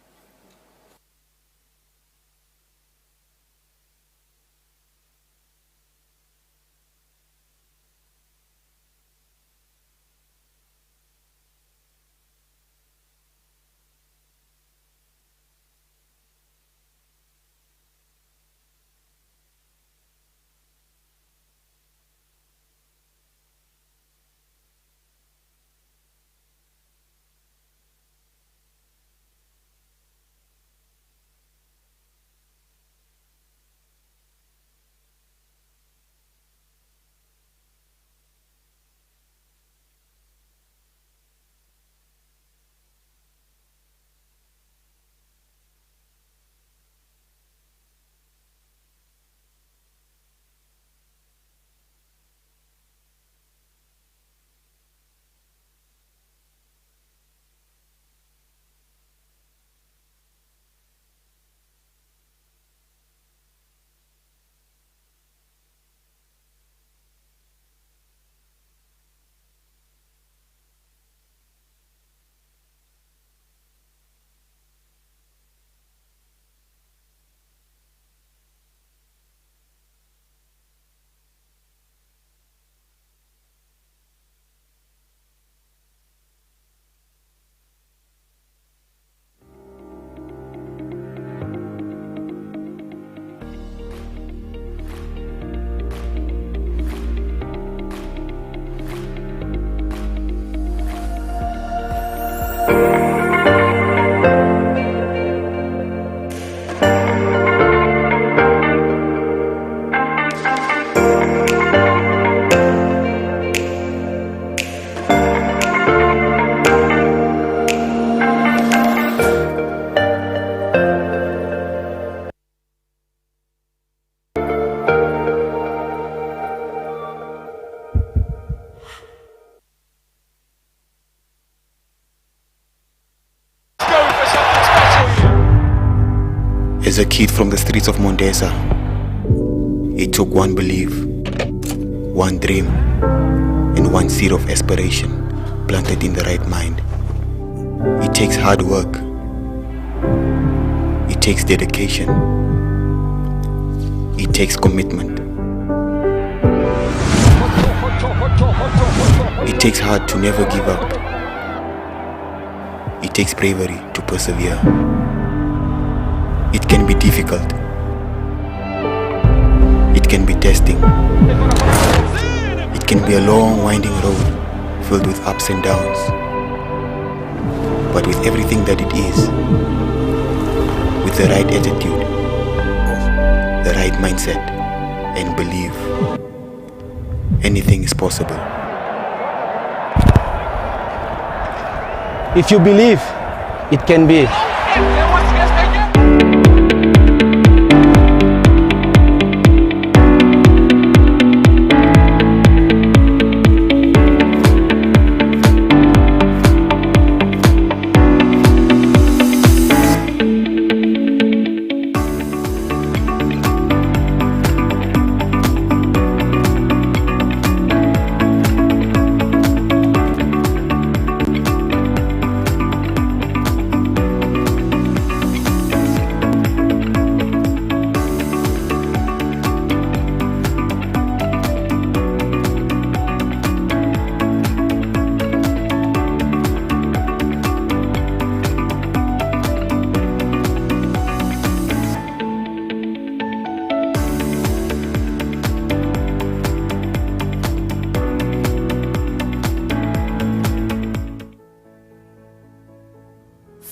As a kid from the streets of Mondesa, it took one belief, one dream, and one seed of aspiration planted in the right mind. It takes hard work. It takes dedication. It takes commitment. It takes heart to never give up. It takes bravery to persevere. It can be difficult. It can be testing. It can be a long, winding road filled with ups and downs. But with everything that it is, with the right attitude, the right mindset, and belief, anything is possible. If you believe, it can be.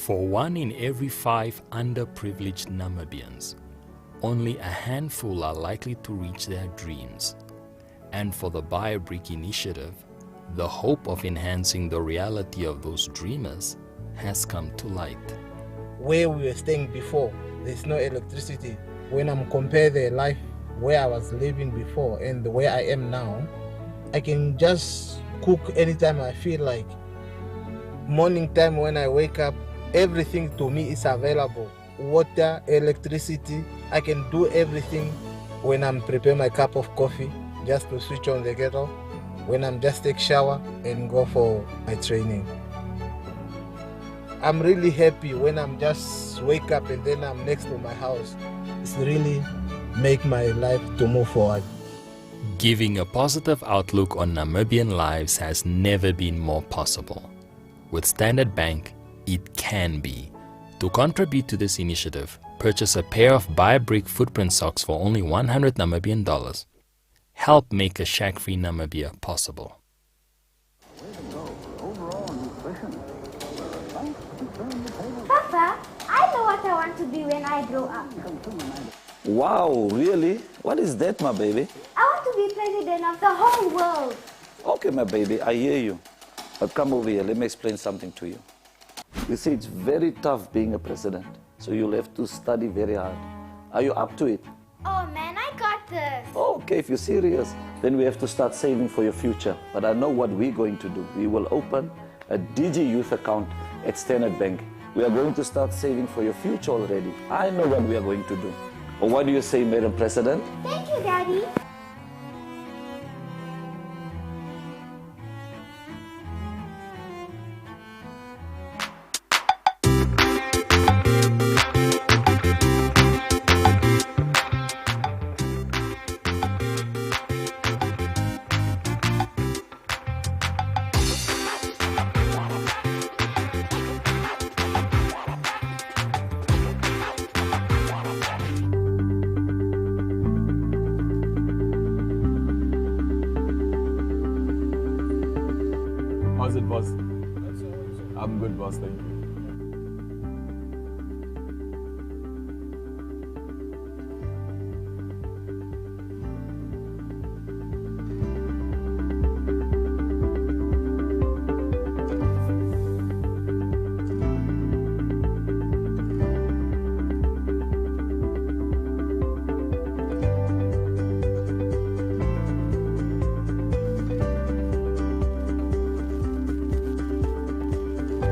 For 1 in every 5 underprivileged Namibians, only a handful are likely to reach their dreams. And for the Buy a Brick initiative, the hope of enhancing the reality of those dreamers has come to light. Where we were staying before, there's no electricity. When I'm comparing the life where I was living before and the way I am now, I can just cook anytime I feel like. Morning time when I wake up, everything to me is available. Water, electricity, I can do everything when I'm preparing my cup of coffee, just to switch on the kettle, when I'm just take shower and go for my training. I'm really happy when I'm just wake up and then I'm next to my house. It's really make my life to move forward. Giving a positive outlook on Namibian lives has never been more possible. With Standard Bank, it can be. To contribute to this initiative, purchase a pair of Buy a Brick footprint socks for only 100 Namibian dollars. Help make a shack-free Namibia possible. Papa, I know what I want to be when I grow up. Wow, really? What is that, my baby? I want to be president of the whole world. Okay, my baby, I hear you. But come over here, let me explain something to you. You see, it's very tough being a president, so you'll have to study very hard. Are you up to it? Oh man, I got this. Okay, if you're serious, then we have to start saving for your future. But I know what we're going to do. We will open a DG Youth account at Standard Bank. We are going to start saving for your future already. I know what we are going to do. Or what do you say, Madam President? Thank you, Daddy. How's it, boss? I'm good, boss, thank you.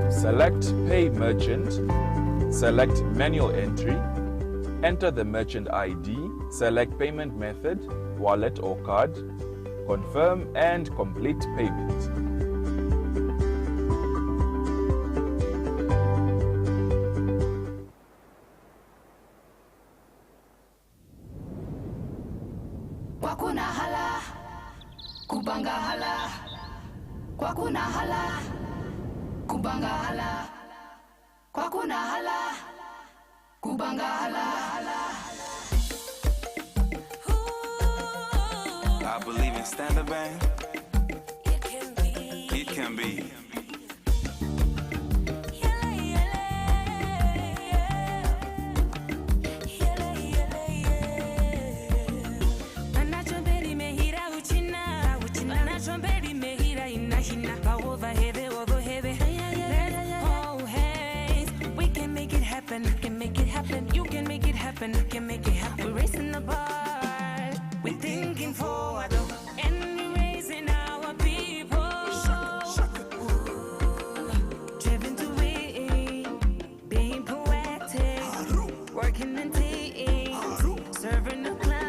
Select Pay Merchant, select Manual Entry, enter the merchant ID, select Payment Method, wallet or card, confirm and complete payment. Kwakuna hala, kubanga hala, kwakuna hala. Kubanga hala, kwakuna hala, kubanga hala. I believe in Standard Bank. It can be. It can be. and we can make it happen. We're racing the bar, we're thinking forward, and we're raising our people. Driven to win, being proactive, working in teams, serving the client.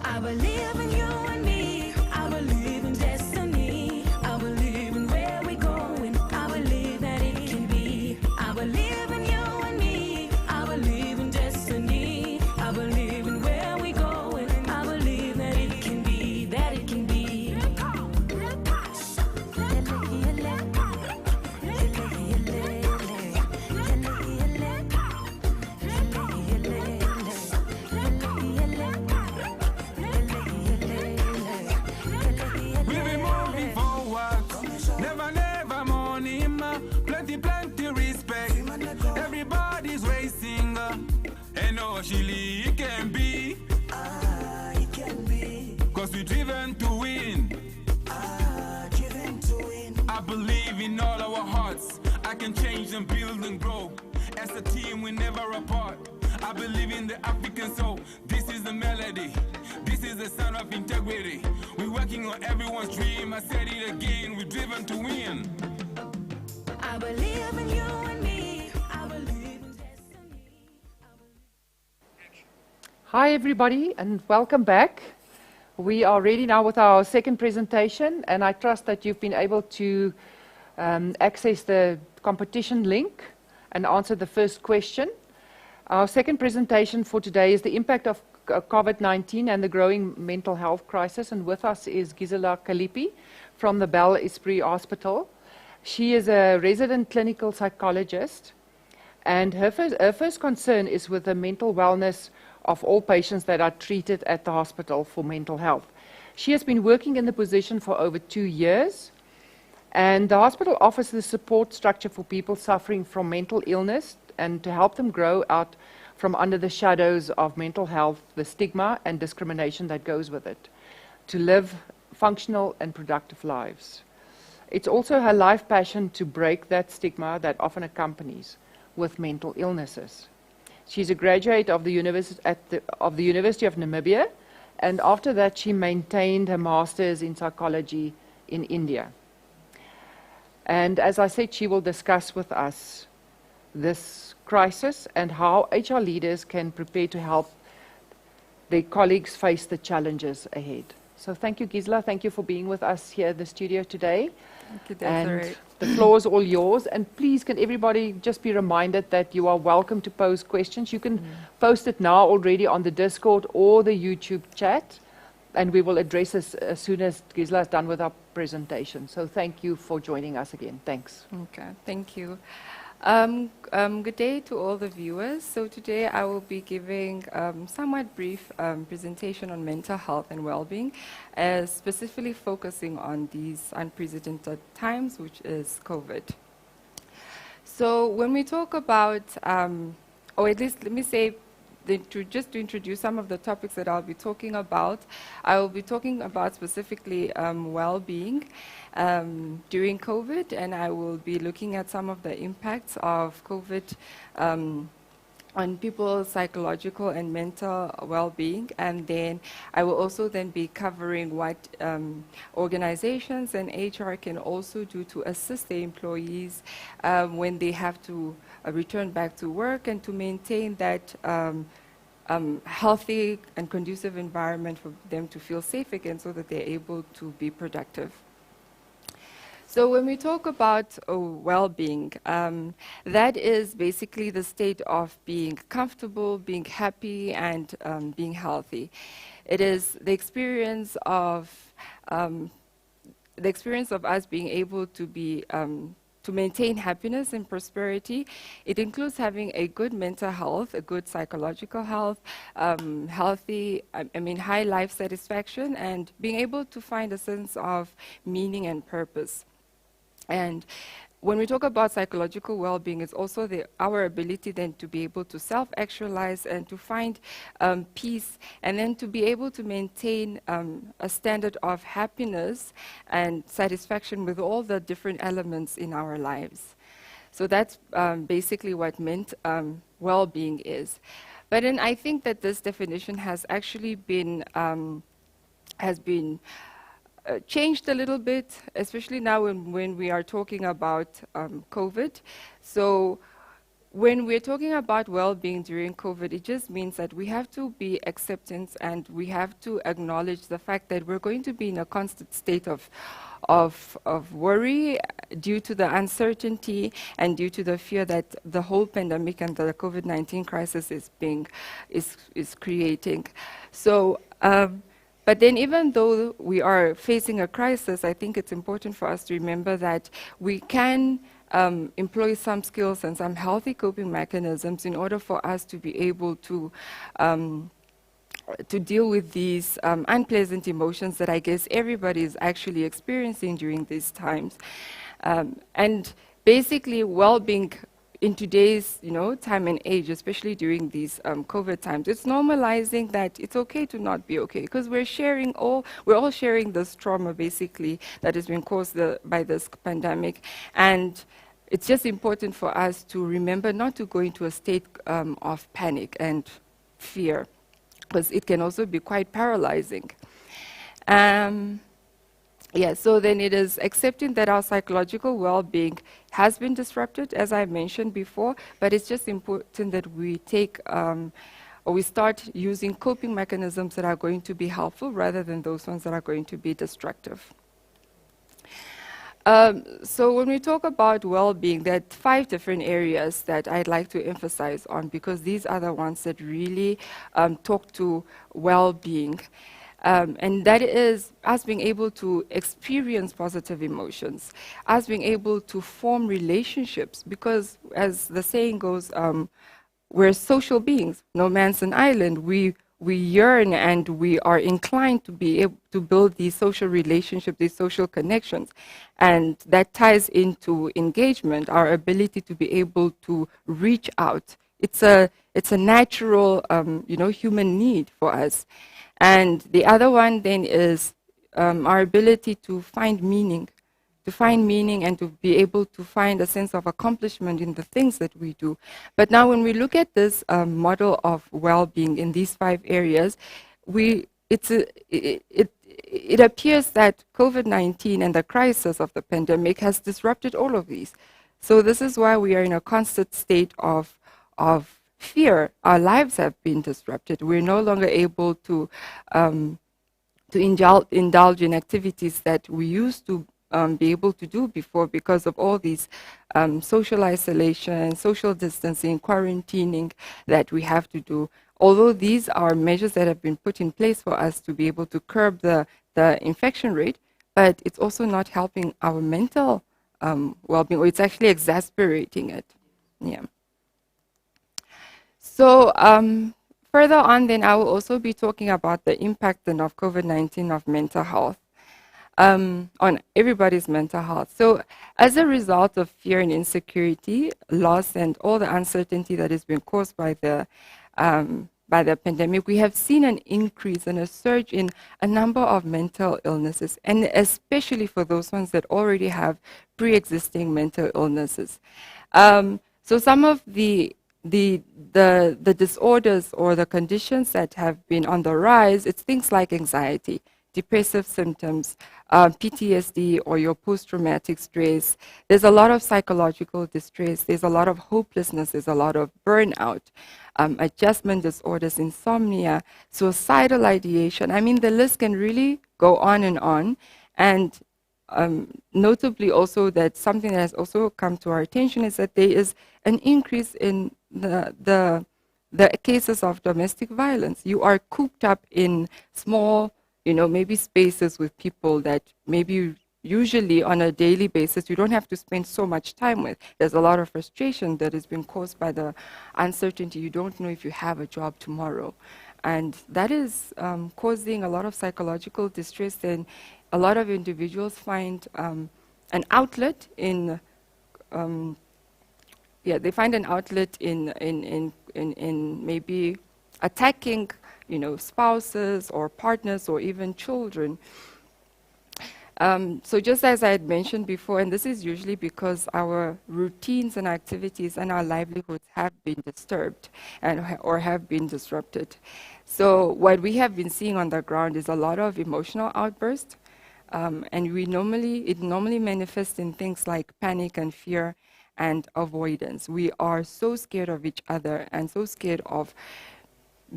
I believe in you and me. I believe in destiny. I believe in where we're going. I believe that it can be. I believe in you and me. I believe in destiny. I believe in where we're going. I believe that it can be. That it can be. We'll be moving forward. Never, never morning. Plenty, plenty respect. Everybody's racing. And oh, Chile, it can be. It can be. Cause we're driven to win. Driven to win. I believe in all our hearts. I can change and build and grow. As a team, we're never apart. I believe in the African soul. This is the melody. This is the sound of integrity. We're working on everyone's dream. I said it again. We're driven to win. I believe in you and me. I believe in destiny. Hi, everybody, and welcome back. We are ready now with our second presentation, and I trust that you've been able to access the competition link and answer the first question. Our second presentation for today is the impact of COVID-19 and the growing mental health crisis, and with us is Gisela Kalipi from the Bell Esprit Hospital. She is a resident clinical psychologist, and her first concern is with the mental wellness of all patients that are treated at the hospital for mental health. She has been working in the position for over 2 years, and the hospital offers the support structure for people suffering from mental illness and to help them grow out from under the shadows of mental health, the stigma and discrimination that goes with it, to live functional and productive lives. It's also her life passion to break that stigma that often accompanies with mental illnesses. She's a graduate of the University of Namibia, and after that she maintained her master's in psychology in India. And as I said, she will discuss with us this crisis and how HR leaders can prepare to help their colleagues face the challenges ahead. So thank you, Gisela. Thank you for being with us here in the studio today. Thank you, Desiree. And the floor is all yours. And please, can everybody just be reminded that you are welcome to pose questions. You can post it now already on the Discord or the YouTube chat, and we will address this as soon as Gisela is done with our presentation. So thank you for joining us again. Thanks. Okay, thank you. Good day to all the viewers. So today I will be giving somewhat brief presentation on mental health and well-being, specifically focusing on these unprecedented times, which is COVID. So when we talk about, or at least let me say, just to introduce some of the topics that I'll be talking about, I will be talking about specifically well-being during COVID, and I will be looking at some of the impacts of COVID on people's psychological and mental well-being, and then I will also then be covering what organizations and HR can also do to assist their employees when they have to return back to work and to maintain that healthy and conducive environment for them to feel safe again so that they're able to be productive. So when we talk about well-being, that is basically the state of being comfortable, being happy, and being healthy. It is the experience of us being able to be to maintain happiness and prosperity. It includes having a good mental health, a good psychological health, healthy, high life satisfaction, and being able to find a sense of meaning and purpose. And when we talk about psychological well-being, it's also our ability then to be able to self-actualize and to find peace, and then to be able to maintain a standard of happiness and satisfaction with all the different elements in our lives. So that's basically what well-being is. But then I think that this definition has actually been changed a little bit, especially now when we are talking about COVID. So when we're talking about well-being during COVID, it just means that we have to be acceptance and we have to acknowledge the fact that we're going to be in a constant state of worry due to the uncertainty and due to the fear that the whole pandemic and the COVID-19 crisis is creating. So, but then even though we are facing a crisis, I think it's important for us to remember that we can employ some skills and some healthy coping mechanisms in order for us to be able to deal with these unpleasant emotions that I guess everybody is actually experiencing during these times. And basically, well-being in today's time and age, especially during these COVID times, it's normalizing that it's okay to not be okay, because we're all sharing this trauma basically that has been caused by this pandemic. And it's just important for us to remember not to go into a state of panic and fear, because it can also be quite paralyzing. Yeah, so then it is accepting that our psychological well-being has been disrupted, as I mentioned before, but it's just important that we we start using coping mechanisms that are going to be helpful rather than those ones that are going to be destructive. So when we talk about well-being, there are 5 different areas that I'd like to emphasize on, because these are the ones that really talk to well-being. And that is us being able to experience positive emotions, us being able to form relationships, because as the saying goes, we're social beings, no man's an island. We yearn and we are inclined to be able to build these social relationships, these social connections. And that ties into engagement, our ability to be able to reach out. It's a natural, human need for us. And the other one then is our ability to find meaning and to be able to find a sense of accomplishment in the things that we do. But now when we look at this model of well-being in these 5 areas, it appears that COVID-19 and the crisis of the pandemic has disrupted all of these. So this is why we are in a constant state of fear. Our lives have been disrupted. We're no longer able to indulge in activities that we used to be able to do before, because of all these social isolation, social distancing, quarantining that we have to do. Although these are measures that have been put in place for us to be able to curb the infection rate, but it's also not helping our mental well-being, or it's actually exacerbating it. Yeah. So further on, then I will also be talking about the impact then of COVID-19 of mental health, on everybody's mental health. So as a result of fear and insecurity, loss, and all the uncertainty that has been caused by the pandemic, we have seen an increase and a surge in a number of mental illnesses, and especially for those ones that already have pre-existing mental illnesses. So some of the disorders or the conditions that have been on the rise, it's things like anxiety, depressive symptoms, PTSD, or your post-traumatic stress. There's a lot of psychological distress. There's a lot of hopelessness. There's a lot of burnout, adjustment disorders, insomnia, suicidal ideation. I mean, the list can really go on. And notably also that something that has also come to our attention is that there is an increase in the cases of domestic violence. You are cooped up in small, maybe spaces with people that maybe usually on a daily basis you don't have to spend so much time with. There's a lot of frustration that has been caused by the uncertainty. You don't know if you have a job tomorrow. And that is causing a lot of psychological distress, and a lot of individuals find an outlet in they find an outlet in maybe attacking spouses or partners or even children. So just as I had mentioned before, and this is usually because our routines and activities and our livelihoods have been disturbed or have been disrupted. So what we have been seeing on the ground is a lot of emotional outbursts, and it normally manifests in things like panic and fear and avoidance. We are so scared of each other and so scared of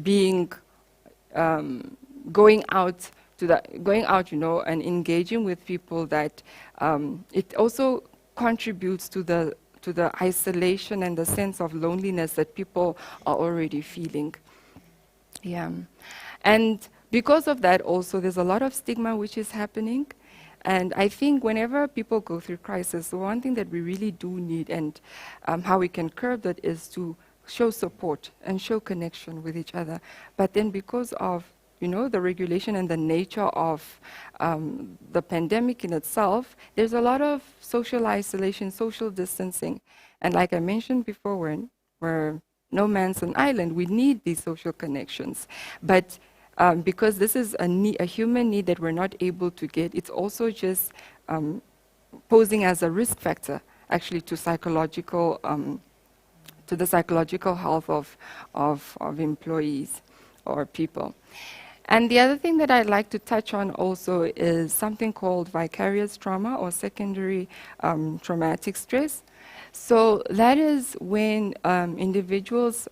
being going out, and engaging with people that it also contributes to the isolation and the sense of loneliness that people are already feeling. Yeah, and because of that, also there's a lot of stigma which is happening. And I think whenever people go through crisis, the one thing that we really do need, and how we can curb that, is to show support and show connection with each other. But then because of the regulation and the nature of the pandemic in itself, there's a lot of social isolation, social distancing. And like I mentioned before, we're no man's an island. We need these social connections. But because this is a human need that we're not able to get, it's also just posing as a risk factor, actually, to the psychological health of employees or people. And the other thing that I'd like to touch on also is something called vicarious trauma or secondary traumatic stress. So that is when individuals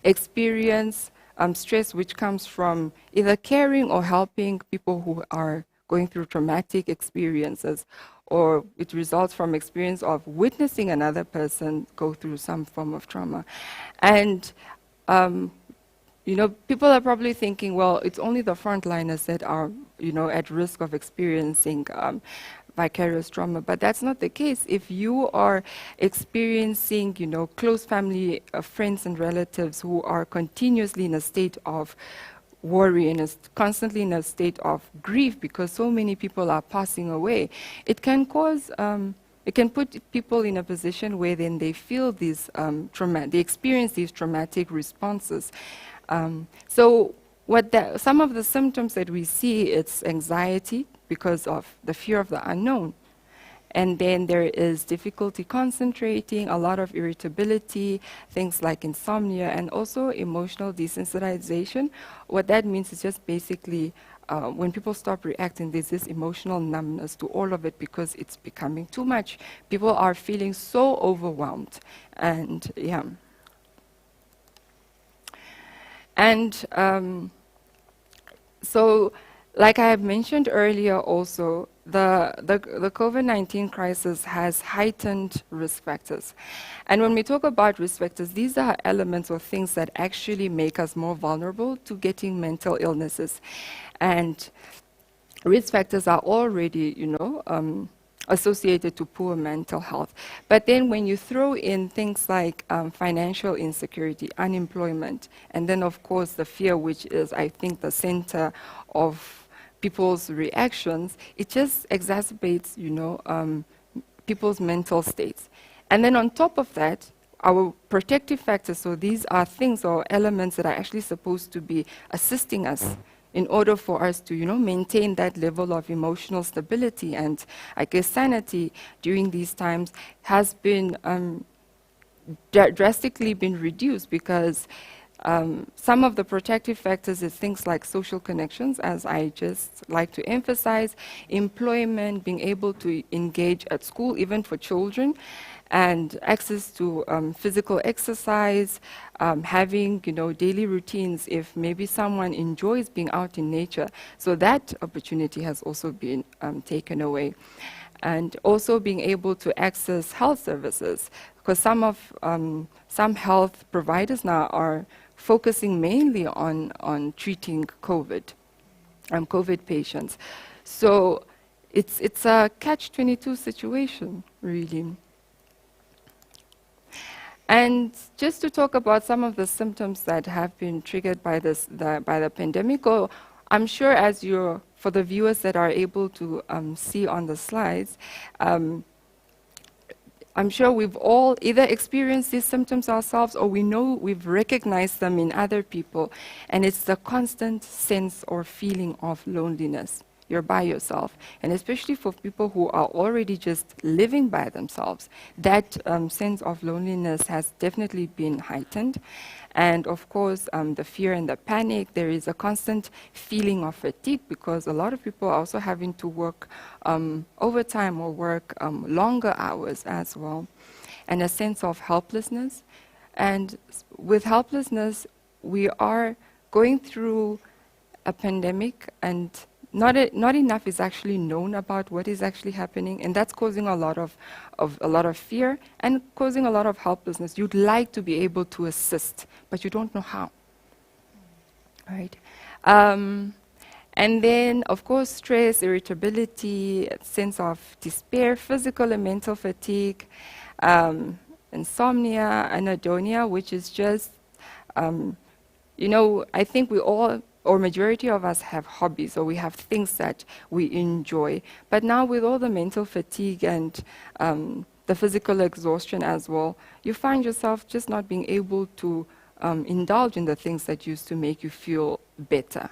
experience stress which comes from either caring or helping people who are going through traumatic experiences, or it results from experience of witnessing another person go through some form of trauma. And people are probably thinking, well, it's only the frontliners that are, at risk of experiencing vicarious trauma, but that's not the case. If you are experiencing, close family, friends and relatives who are continuously in a state of worry and is constantly in a state of grief because so many people are passing away, it can cause it can put people in a position where then they feel these they experience these traumatic responses. So some of the symptoms that we see, it's anxiety because of the fear of the unknown. And then there is difficulty concentrating, a lot of irritability, things like insomnia, and also emotional desensitization. What that means is just basically when people stop reacting, there's this emotional numbness to all of it because it's becoming too much. People are feeling so overwhelmed. And yeah. And so, like I have mentioned earlier also, the COVID-19 crisis has heightened risk factors. And when we talk about risk factors, these are elements or things that actually make us more vulnerable to getting mental illnesses. And risk factors are already, associated to poor mental health. But then when you throw in things like financial insecurity, unemployment, and then of course the fear, which is, I think, the center of people's reactions, it just exacerbates, people's mental states. And then on top of that, our protective factors, so these are things or elements that are actually supposed to be assisting us in order for us to, maintain that level of emotional stability and, I guess, sanity during these times, has been drastically been reduced because some of the protective factors is things like social connections, as I just like to emphasize, employment, being able to engage at school, even for children, and access to physical exercise, having daily routines if maybe someone enjoys being out in nature. So that opportunity has also been taken away. And also being able to access health services, because some health providers now are focusing mainly on treating COVID patients. So it's a catch-22 situation, really. And just to talk about some of the symptoms that have been triggered by the pandemic, or I'm sure for the viewers that are able to see on the slides, I'm sure we've all either experienced these symptoms ourselves or we know we've recognized them in other people, and it's the constant sense or feeling of loneliness. you're by yourself. And especially for people who are already just living by themselves, that sense of loneliness has definitely been heightened. And of course, the fear and the panic, there is a constant feeling of fatigue because a lot of people are also having to work overtime or work longer hours as well. And a sense of helplessness. And with helplessness, we are going through a pandemic and not enough is actually known about what is actually happening, and that's causing a lot of fear and causing a lot of helplessness. You'd like to be able to assist, but you don't know how. Right? And then, of course, stress, irritability, a sense of despair, physical and mental fatigue, insomnia, anhedonia, which is just, I think we all, or majority of us have hobbies, or we have things that we enjoy. But now with all the mental fatigue and the physical exhaustion as well, you find yourself just not being able to indulge in the things that used to make you feel better.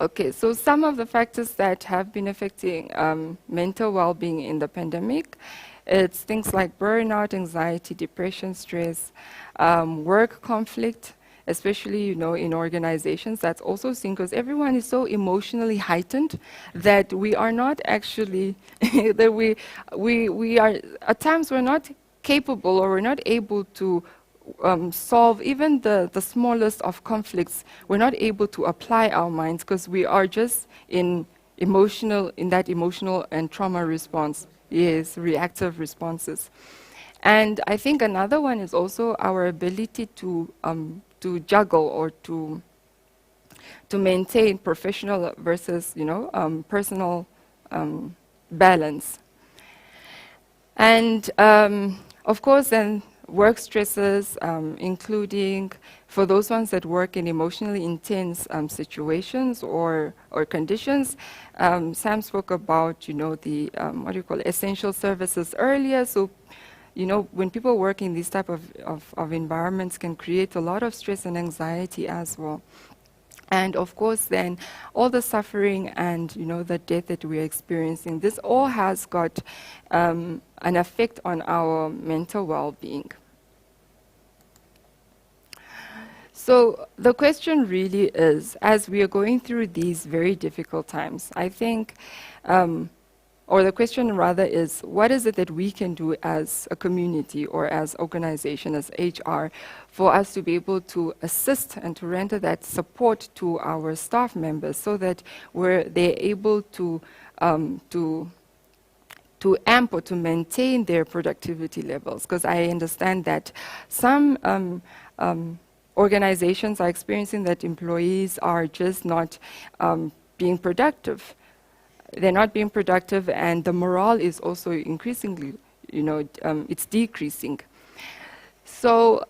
Okay, so some of the factors that have been affecting mental well-being in the pandemic, it's things like burnout, anxiety, depression, stress, work conflict, especially, in organizations. That's also seen because everyone is so emotionally heightened that we are not actually, that we are, at times we're not capable or we're not able to solve even the smallest of conflicts. We're not able to apply our minds because we are just in that emotional and trauma response. Yes, reactive responses. And I think another one is also our ability to juggle or to maintain professional versus personal balance. And of course, then work stresses, including for those ones that work in emotionally intense situations or conditions. Sam spoke about the essential services earlier. So when people work in these type of environments can create a lot of stress and anxiety as well. And of course then all the suffering and the death that we're experiencing, this all has got an effect on our mental well-being. So the question really is, as we are going through these very difficult times, I think or the question rather is, what is it that we can do as a community or as organization, as HR, for us to be able to assist and to render that support to our staff members so that they're able to amp or to maintain their productivity levels? Because I understand that some organizations are experiencing that employees are just not being productive. They're not being productive, and the morale is also increasingly, it's decreasing. So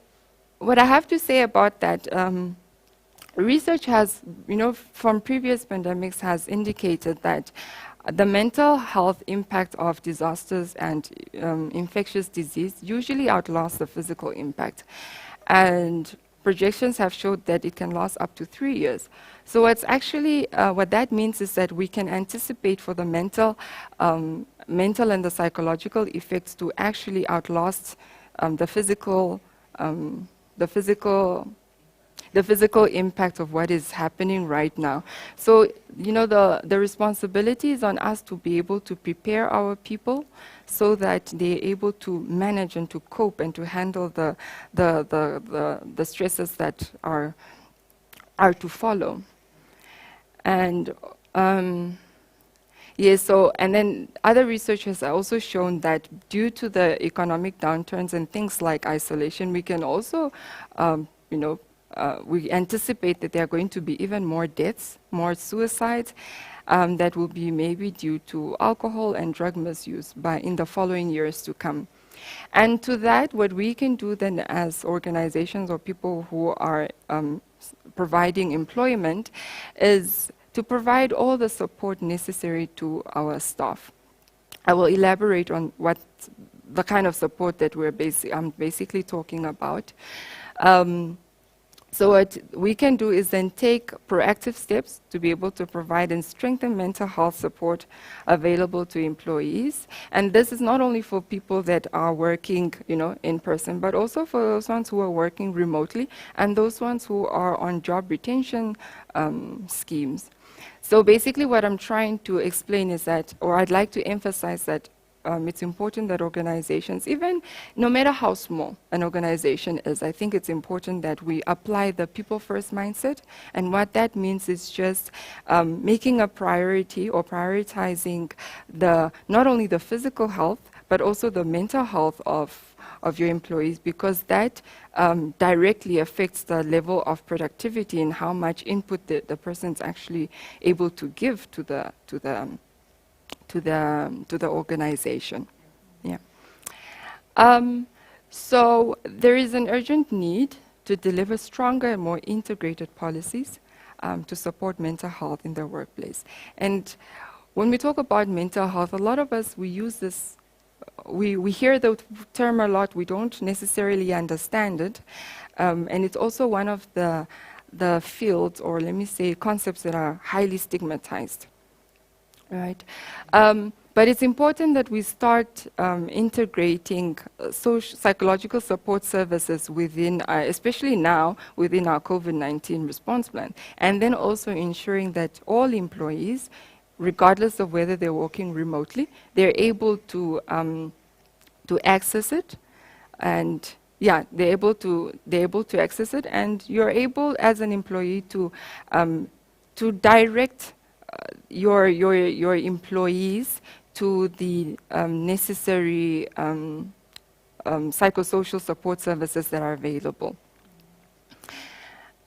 what I have to say about that, research has, from previous pandemics has indicated that the mental health impact of disasters and infectious disease usually outlasts the physical impact. And projections have showed that it can last up to 3 years. So it's actually, what that means is that we can anticipate for the mental and the psychological effects to actually outlast the physical impact of what is happening right now. So, the responsibility is on us to be able to prepare our people so that they're able to manage and to cope and to handle the stresses that are to follow. And and then other research has also shown that due to the economic downturns and things like isolation, we can also, we anticipate that there are going to be even more deaths, more suicides, that will be maybe due to alcohol and drug misuse in the following years to come. And to that, what we can do then as organizations or people who are providing employment is to provide all the support necessary to our staff. I will elaborate on what the kind of support that I'm basically talking about. So what we can do is then take proactive steps to be able to provide and strengthen mental health support available to employees. And this is not only for people that are working, in person, but also for those ones who are working remotely and those ones who are on job retention schemes. So basically what I'm trying to explain is that, or I'd like to emphasize that it's important that organizations, even no matter how small an organization is, I think it's important that we apply the people-first mindset. And what that means is just making a priority or prioritizing not only the physical health, but also the mental health of your employees, because that directly affects the level of productivity and how much input the person's actually able to give to the organization. Yeah. So there is an urgent need to deliver stronger and more integrated policies to support mental health in the workplace. And when we talk about mental health, a lot of us, we use this, we hear the term a lot, we don't necessarily understand it. And it's also one of the fields, or let me say, concepts that are highly stigmatized. Right. But it's important that we start integrating psychological support services within, especially now, within our COVID-19 response plan. And then also ensuring that all employees, regardless of whether they're working remotely, they're able to access it. And yeah, they're able to access it. And you're able, as an employee, to direct your employees to the necessary psychosocial support services that are available.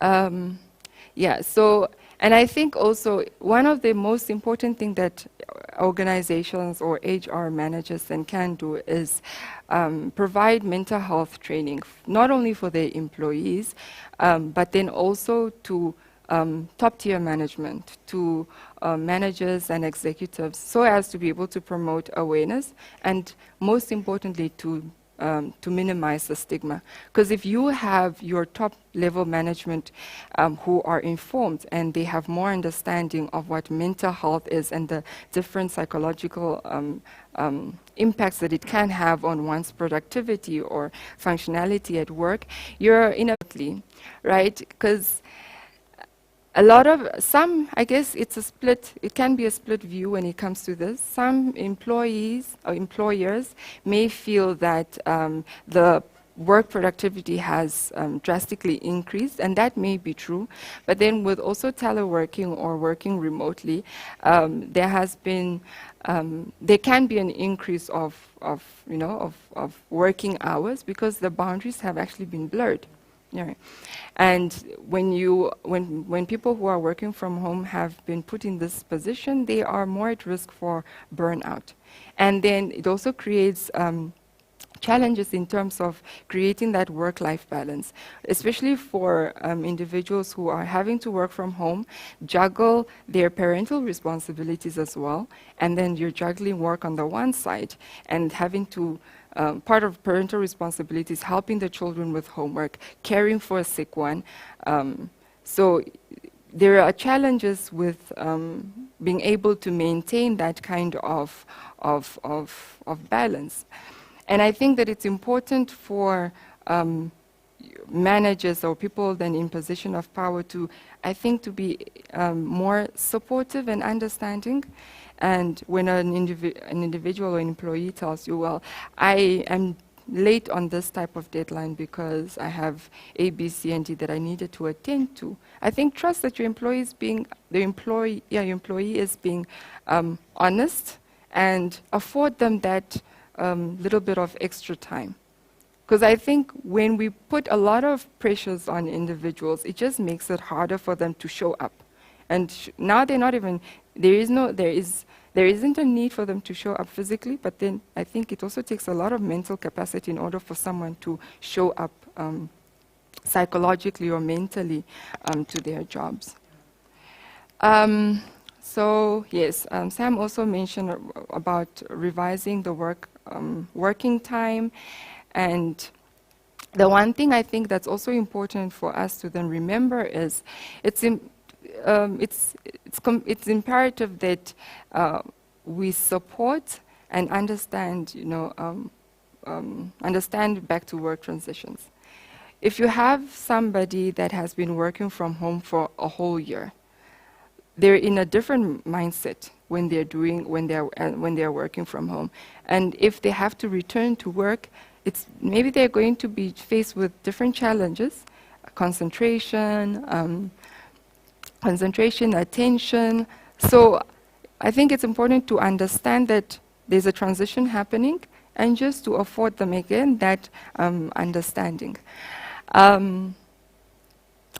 Yeah, so, and I think also one of the most important things that organizations or HR managers then can do is provide mental health training, not only for their employees, but then also to top-tier management, to managers and executives, so as to be able to promote awareness and, most importantly, to minimize the stigma. Because if you have your top-level management who are informed and they have more understanding of what mental health is and the different psychological impacts that it can have on one's productivity or functionality at work, you're inevitably, right? Because a lot of I guess it can be a split view when it comes to this. Some employees or employers may feel that the work productivity has drastically increased, and that may be true. But then with also teleworking or working remotely, there can be an increase of working hours because the boundaries have actually been blurred. Yeah. And when people who are working from home have been put in this position, they are more at risk for burnout. And then it also creates challenges in terms of creating that work-life balance, especially for individuals who are having to work from home, juggle their parental responsibilities as well, and then you're juggling work on the one side and having to part of parental responsibility is helping the children with homework, caring for a sick one. So there are challenges with being able to maintain that kind of balance. And I think that it's important for managers or people then in position of power to be more supportive and understanding. And when an individual or employee tells you, well, I am late on this type of deadline because I have A, B, C, and D that I needed to attend to, I think trust that your employee is being honest, and afford them that little bit of extra time. Because I think when we put a lot of pressures on individuals, it just makes it harder for them to show up. And now they're not even, there isn't a need for them to show up physically, but then I think it also takes a lot of mental capacity in order for someone to show up psychologically or mentally to their jobs. So yes, Sam also mentioned about revising the working time, and The one thing I think that's also important for us to then remember is it's imperative that we support and understand, understand back to work transitions. If you have somebody that has been working from home for a whole year, they're in a different mindset when they're working from home, and if they have to return to work, maybe they're going to be faced with different challenges, concentration, attention. So I think it's important to understand that there's a transition happening, and just to afford them again that understanding.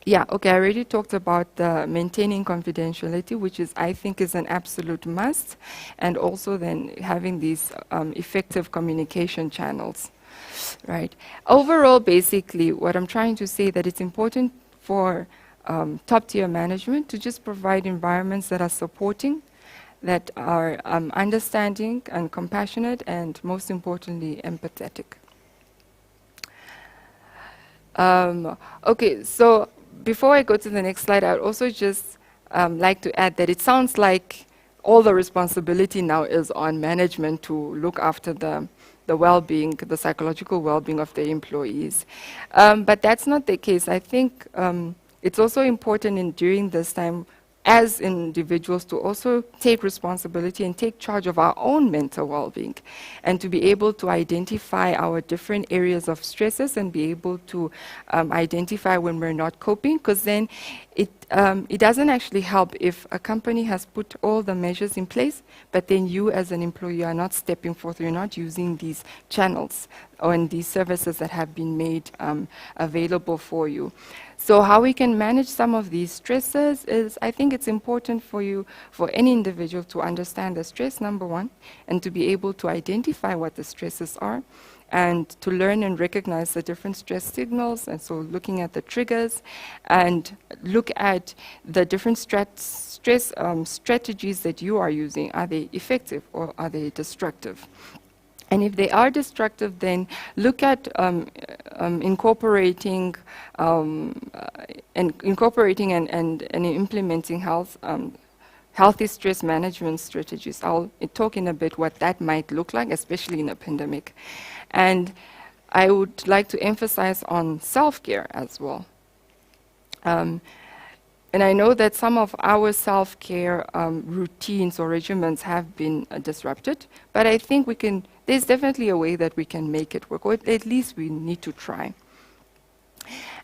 Yeah, okay, I already talked about the maintaining confidentiality, which I think is an absolute must, and also then having these effective communication channels, right? Overall, basically, what I'm trying to say that it's important for top-tier management to just provide environments that are supporting, that are understanding and compassionate, and most importantly, empathetic. Okay, so before I go to the next slide, I would also just like to add that it sounds like all the responsibility now is on management to look after the well-being, the psychological well-being of the employees. But that's not the case. I think it's also important during this time as individuals to also take responsibility and take charge of our own mental well-being, and to be able to identify our different areas of stresses and be able to identify when we're not coping, because then it doesn't actually help if a company has put all the measures in place, but then you as an employee are not stepping forth, you're not using these channels or these services that have been made available for you. So how we can manage some of these stresses is, I think it's important for any individual to understand the stress, number one, and to be able to identify what the stresses are, and to learn and recognize the different stress signals, and so looking at the triggers, and look at the different stress strategies that you are using. Are they effective or are they destructive? And if they are destructive, then look at incorporating and implementing healthy stress management strategies. I'll talk in a bit what that might look like, especially in a pandemic. And I would like to emphasize on self-care as well. And I know that some of our self-care routines or regimens have been disrupted, but I think there's definitely a way that we can make it work, or at least we need to try.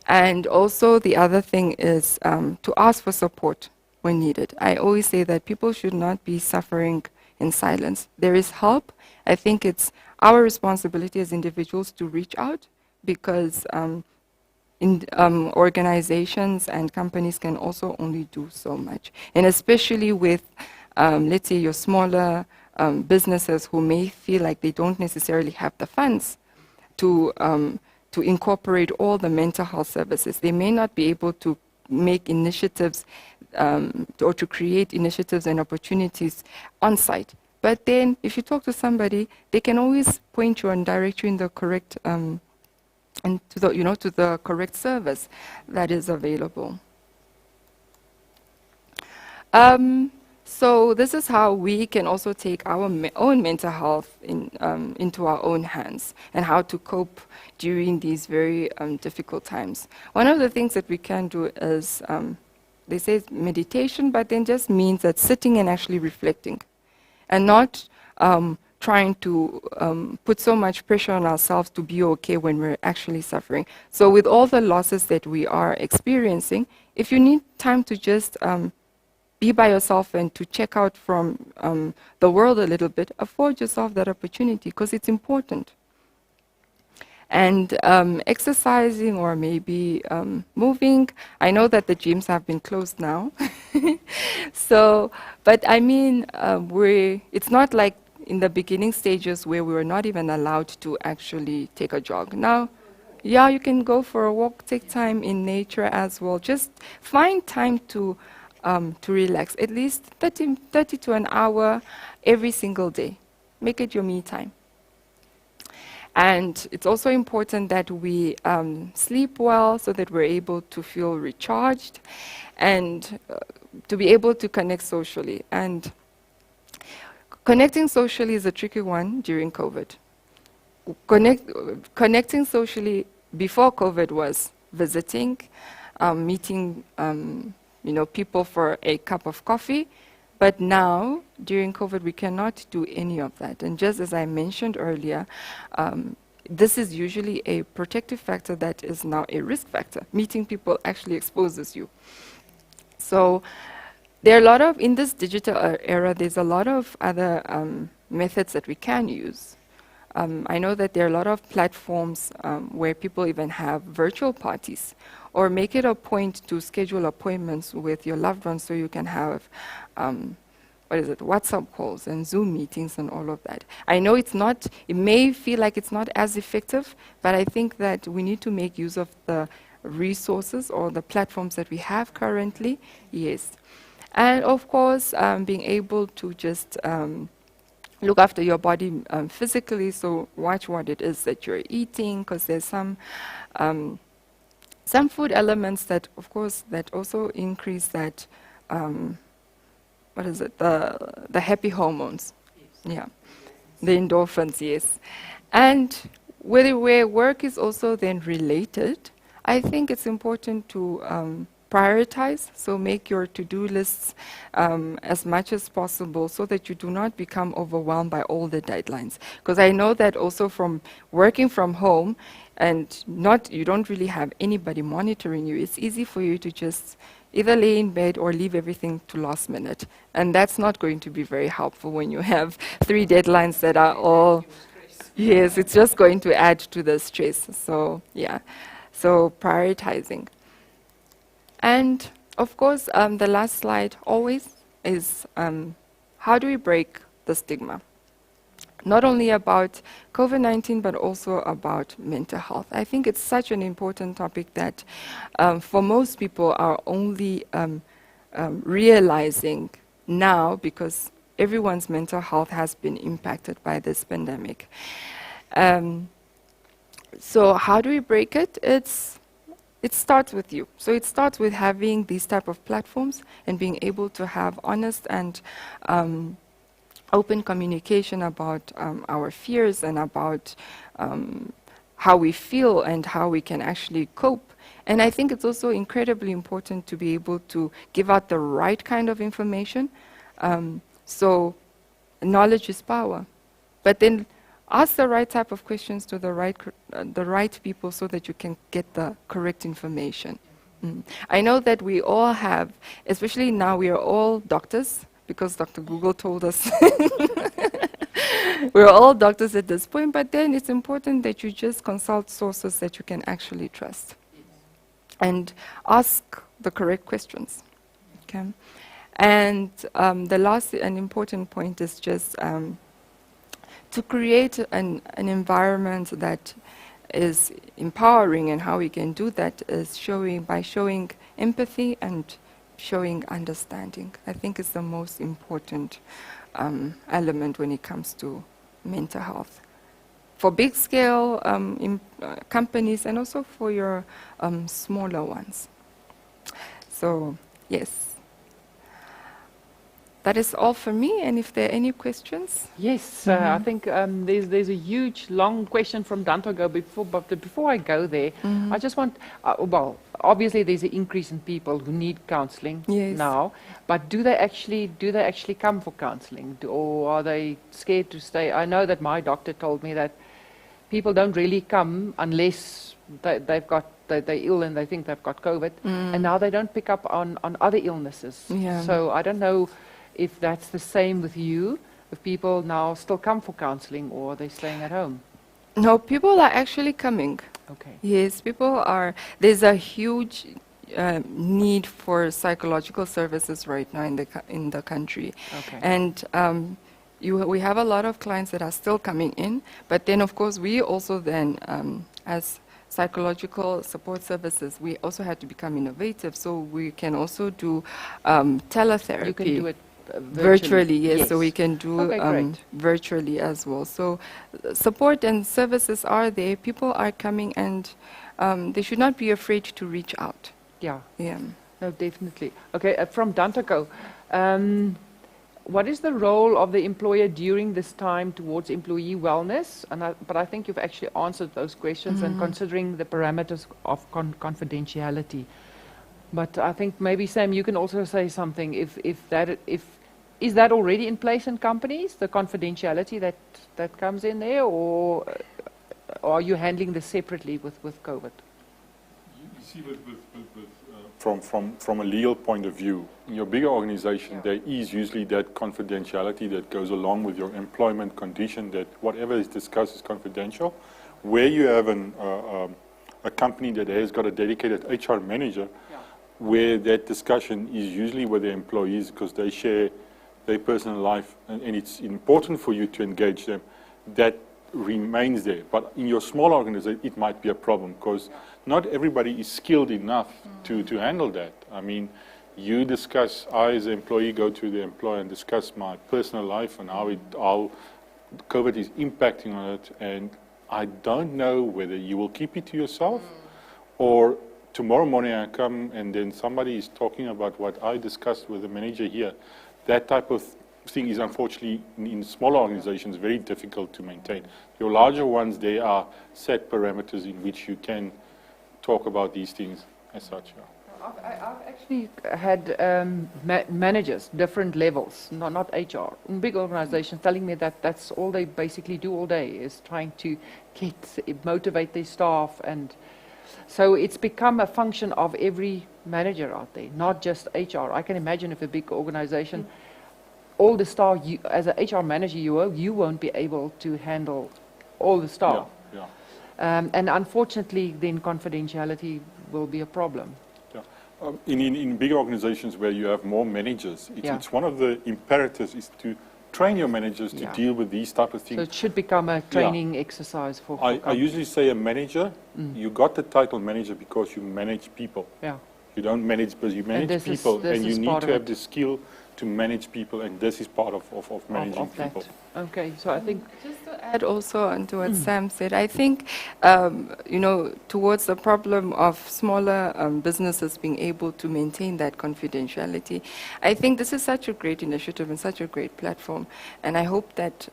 And also the other thing is to ask for support when needed. I always say that people should not be suffering in silence. There is help. I think it's our responsibility as individuals to reach out, because organizations and companies can also only do so much. And especially with, let's say, your smaller businesses who may feel like they don't necessarily have the funds to incorporate all the mental health services. They may not be able to make initiatives or to create initiatives and opportunities on site. But then if you talk to somebody, they can always point you and direct you in the correct and to the correct service that is available. So this is how we can also take our own mental health into our own hands, and how to cope during these very difficult times. One of the things that we can do is, they say meditation, but then just means that sitting and actually reflecting, and not trying to put so much pressure on ourselves to be okay when we're actually suffering. So with all the losses that we are experiencing, if you need time to just be by yourself and to check out from the world a little bit, afford yourself that opportunity, because it's important. And exercising or maybe moving. I know that the gyms have been closed now. So, but I mean, it's not like in the beginning stages where we were not even allowed to actually take a jog. Now, yeah, you can go for a walk, take time in nature as well. Just find time to relax, at least 30 to an hour every single day. Make it your me time. And it's also important that we sleep well so that we're able to feel recharged and to be able to connect socially. And connecting socially is a tricky one during COVID. Connecting socially before COVID was visiting, meeting people for a cup of coffee. But now, during COVID, we cannot do any of that. And just as I mentioned earlier, this is usually a protective factor that is now a risk factor. Meeting people actually exposes you. So there are a lot of, in this digital era, there's a lot of other methods that we can use. I know that there are a lot of platforms where people even have virtual parties, or make it a point to schedule appointments with your loved ones so you can have WhatsApp calls and Zoom meetings and all of that. I know it may feel like it's not as effective, but I think that we need to make use of the resources or the platforms that we have currently, yes. And of course, being able to just look after your body physically, so watch what it is that you're eating, because there's some food elements that, of course, that also increase that, the happy hormones. Yes. Yeah, the endorphins, yes. And where work is also then related, I think it's important to prioritize, so make your to-do lists as much as possible so that you do not become overwhelmed by all the deadlines. Because I know that also from working from home and you don't really have anybody monitoring you, it's easy for you to just either lay in bed or leave everything to last minute. And that's not going to be very helpful when you have 3 deadlines that are all, yes, it's just going to add to the stress. So, yeah, so prioritizing. And of course, the last slide always is how do we break the stigma? Not only about COVID-19, but also about mental health. I think it's such an important topic that for most people are only realizing now, because everyone's mental health has been impacted by this pandemic. So how do we break it? It starts with you. So it starts with having these type of platforms and being able to have honest and open communication about our fears and about how we feel and how we can actually cope. And I think it's also incredibly important to be able to give out the right kind of information. So knowledge is power. But then ask the right type of questions to the right people so that you can get the correct information. I know that we all have, especially now we are all doctors, because Dr. Google told us we're all doctors at this point, but then it's important that you just consult sources that you can actually trust and ask the correct questions. Okay? And the last and important point is just to create an environment that is empowering, and how we can do that is by showing empathy and showing understanding. I think it's the most important element when it comes to mental health. For big scale companies and also for your smaller ones. So, yes. That is all for me, and if there are any questions? Yes, I think there's a huge, long question from Dantogo but before I go there, I just want, well, obviously there's an increase in people who need counselling now, but do they actually come for counselling, or are they scared to stay? I know that my doctor told me that people don't really come unless they're ill and they think they've got COVID, and now they don't pick up on other illnesses. Yeah. So I don't know if that's the same with you, if people now still come for counselling or are they staying at home? No, people are actually coming. Okay. Yes, people are. There's a huge need for psychological services right now in the country. Okay. And we have a lot of clients that are still coming in, but then of course we also then, as psychological support services, we also had to become innovative, so we can also do teletherapy. You can do it Virtually, yes. So we can do Okay, great. virtually as well. So support and services are there. People are coming, and they should not be afraid to reach out. Yeah. Yeah. No, definitely. Okay, from Dantako, what is the role of the employer during this time towards employee wellness? But I think you've actually answered those questions and considering the parameters of confidentiality. But I think maybe Sam, you can also say something. Is that already in place in companies, the confidentiality that comes in there, or are you handling this separately with COVID? You see, from a legal point of view, in your bigger organization, there is usually that confidentiality that goes along with your employment condition, that whatever is discussed is confidential. Where you have a company that has got a dedicated HR manager, where that discussion is usually with the employees because they share their personal life and it's important for you to engage them, that remains there. But in your small organization, it might be a problem because not everybody is skilled enough to handle that. I mean, you discuss, I as an employee go to the employer and discuss my personal life and how COVID is impacting on it, and I don't know whether you will keep it to yourself or tomorrow morning I come and then somebody is talking about what I discussed with the manager here. That type of thing is unfortunately in smaller organizations very difficult to maintain. Your larger ones, they are set parameters in which you can talk about these things as such. I've actually had managers, different levels, not HR, in big organizations telling me that that's all they basically do all day is trying to motivate their staff, and so it's become a function of every manager out there, not just HR. I can imagine if a big organization, all the staff, as an HR manager, you won't be able to handle all the staff. And unfortunately, then confidentiality will be a problem. In bigger organizations where you have more managers, it's one of the imperatives is to train your managers to deal with these type of things. So it should become a training exercise for I usually say a manager, you got the title manager because you manage people. You don't manage, but you manage people, and you need to have the skill to manage people, and this is part of managing people. Okay, so I think just to add also onto what Sam said, I think towards the problem of smaller businesses being able to maintain that confidentiality, I think this is such a great initiative and such a great platform, and I hope that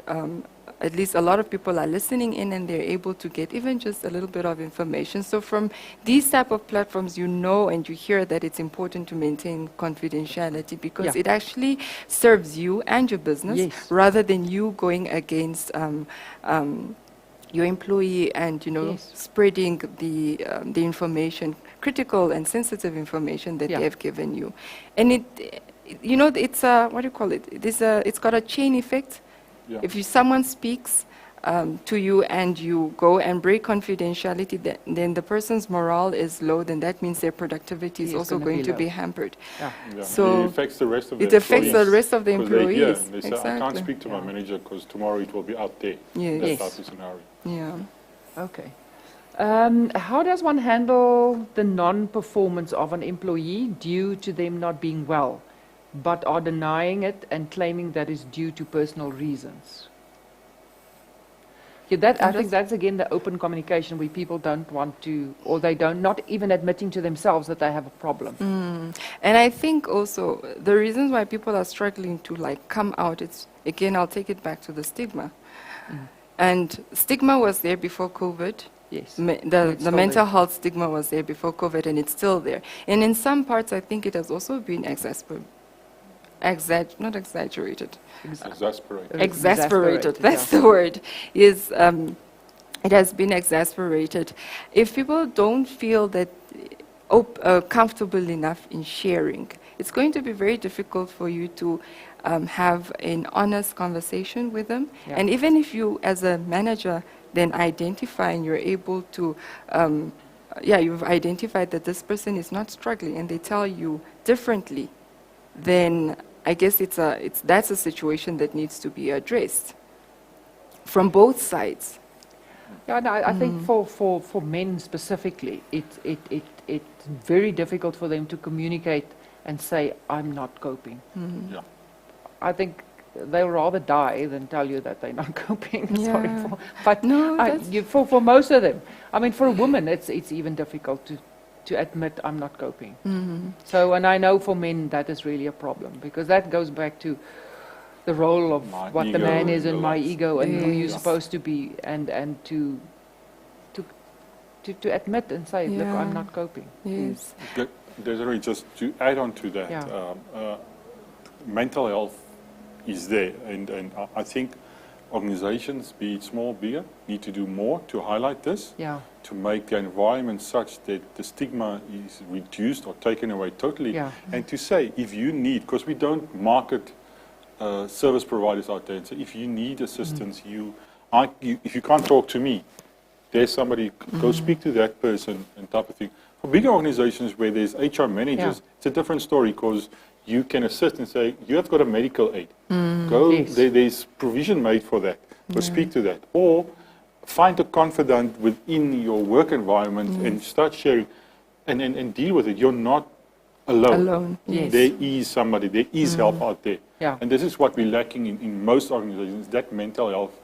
at least a lot of people are listening in and they're able to get even just a little bit of information. So from these type of platforms, you know and you hear that it's important to maintain confidentiality because it actually serves you and your business rather than you going against your employee and spreading the information, critical and sensitive information that they have given you. And it's what do you call it? It's got a chain effect. If someone speaks to you and you go and break confidentiality, then the person's morale is low, then that means their productivity is also going to be hampered. So it affects the rest of the employees. It affects the rest of the employees. They say, I can't speak to my manager because tomorrow it will be out there. That type of scenario. Okay. How does one handle the non-performance of an employee due to them not being well, but are denying it and claiming that is due to personal reasons? I think that's again the open communication where people don't want to, or they don't, not even admitting to themselves that they have a problem. And I think also the reasons why people are struggling to come out, it's again, I'll take it back to the stigma. And stigma was there before COVID. Yes. The mental health stigma was there before COVID, and it's still there. And in some parts, I think it has also been exasperated. Exasperated. That's the word. It has been exasperated. If people don't feel that comfortable enough in sharing, it's going to be very difficult for you to have an honest conversation with them. And even if you, as a manager, then identify and you're able to, you've identified that this person is not struggling and they tell you differently, then I guess that's a situation that needs to be addressed from both sides. I think for men specifically, it's very difficult for them to communicate and say, I'm not coping. I think they'll rather die than tell you that they're not coping. Sorry Yeah. but No, for most of them, I mean, for a woman, it's even difficult to admit I'm not coping. So, and I know for men that is really a problem, because that goes back to the role of what the ego man is and and the my likes. ego and who you're Yes. supposed to be, and to admit and say, look, I'm Yeah. not coping. Yes. Desiree, just to add on to that, Yeah. mental health is there, and I think organizations, be it small, bigger, need to do more to highlight this, Yeah. to make the environment such that the stigma is reduced or taken away totally, Yeah. and to say, if you need, because we don't market service providers out there, and say, if you need assistance, if you can't talk to me, there's somebody, go speak to that person, and type of thing. For bigger organizations where there's HR managers, it's a different story, because you can assist and say, you have got a medical aid. Go, Yes. there's provision made for that. Go speak to that. Or find a confidant within your work environment and start sharing and deal with it. You're not alone. Yes. There is somebody, there is help out there. Yeah. And this is what we're lacking in most organizations, that mental health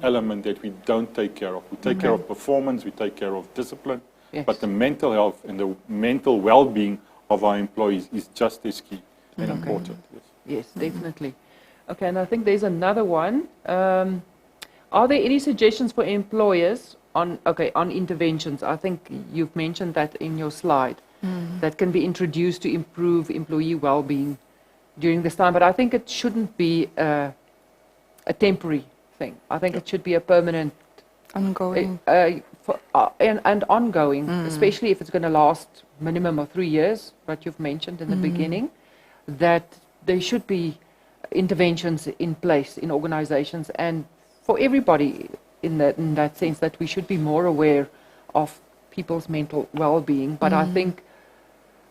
element that we don't take care of. We take care of performance, we take care of discipline, but the mental health and the mental well-being of our employees is just as key and important. Yes, definitely. Okay, and I think there's another one. Are there any suggestions for employers on interventions? I think you've mentioned that in your slide, that can be introduced to improve employee well-being during this time. But I think it shouldn't be a temporary thing. I think it should be a permanent, Ongoing. and ongoing, especially if it's going to last minimum of 3 years, what you've mentioned in the beginning, that there should be interventions in place in organizations, and for everybody in that sense, that we should be more aware of people's mental well-being. But I think,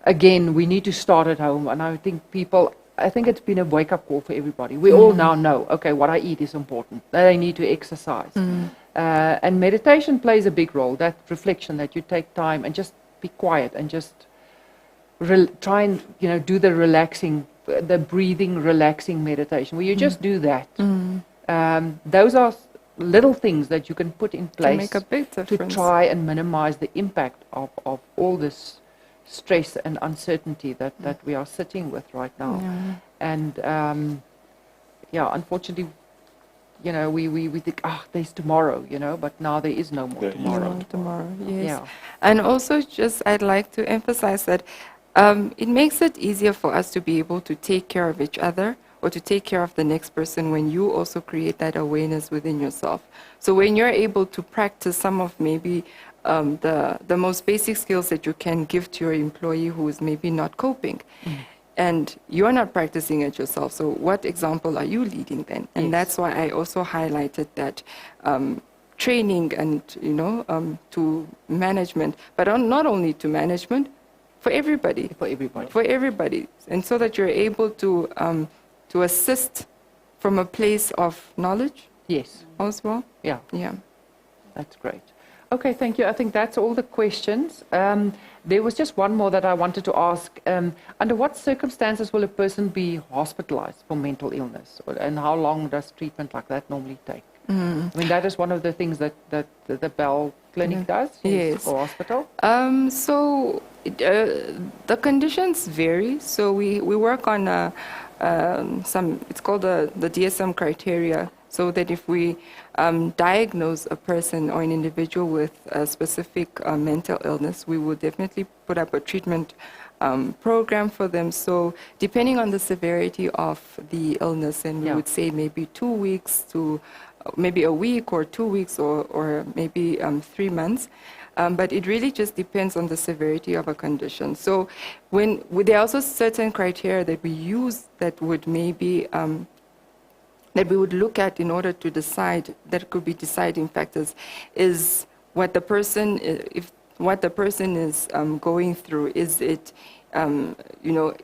again, we need to start at home, and I think it's been a wake-up call for everybody. We all now know, okay, what I eat is important, that I need to exercise. And meditation plays a big role, that reflection, that you take time and just be quiet and just try and do the relaxing, the breathing, relaxing meditation, where you just do that. Those are little things that you can put in place make a big to difference. try and minimize the impact of all this stress and uncertainty that we are sitting with right now. And unfortunately, we think, there's tomorrow, but now there is no more tomorrow. Yes. Yeah. And also, I'd like to emphasize that it makes it easier for us to be able to take care of each other, or to take care of the next person, when you also create that awareness within yourself. So when you're able to practice some of maybe the most basic skills that you can give to your employee who is maybe not coping, and you're not practicing it yourself, so what example are you leading then? And that's why I also highlighted that training and, to management, but not only to management, for everybody. For everybody. And so that you're able to assist from a place of knowledge. Yes. As well. Yeah. Yeah. That's great. Okay, thank you. I think that's all the questions. There was just one more that I wanted to ask. Under what circumstances will a person be hospitalized for mental illness? And how long does treatment like that normally take? I mean, that is one of the things that the Bell Clinic does, yes, or hospital. So the conditions vary. So we work on it's called the DSM criteria, so that if we diagnose a person or an individual with a specific mental illness, we will definitely put up a treatment program for them. So depending on the severity of the illness, and we would say maybe 2 weeks to maybe a week, or 2 weeks, or maybe 3 months. But it really just depends on the severity of a condition. So there are also certain criteria that we use that would maybe that we would look at in order to decide, that could be deciding factors, is what the person, if what the person is going through, is it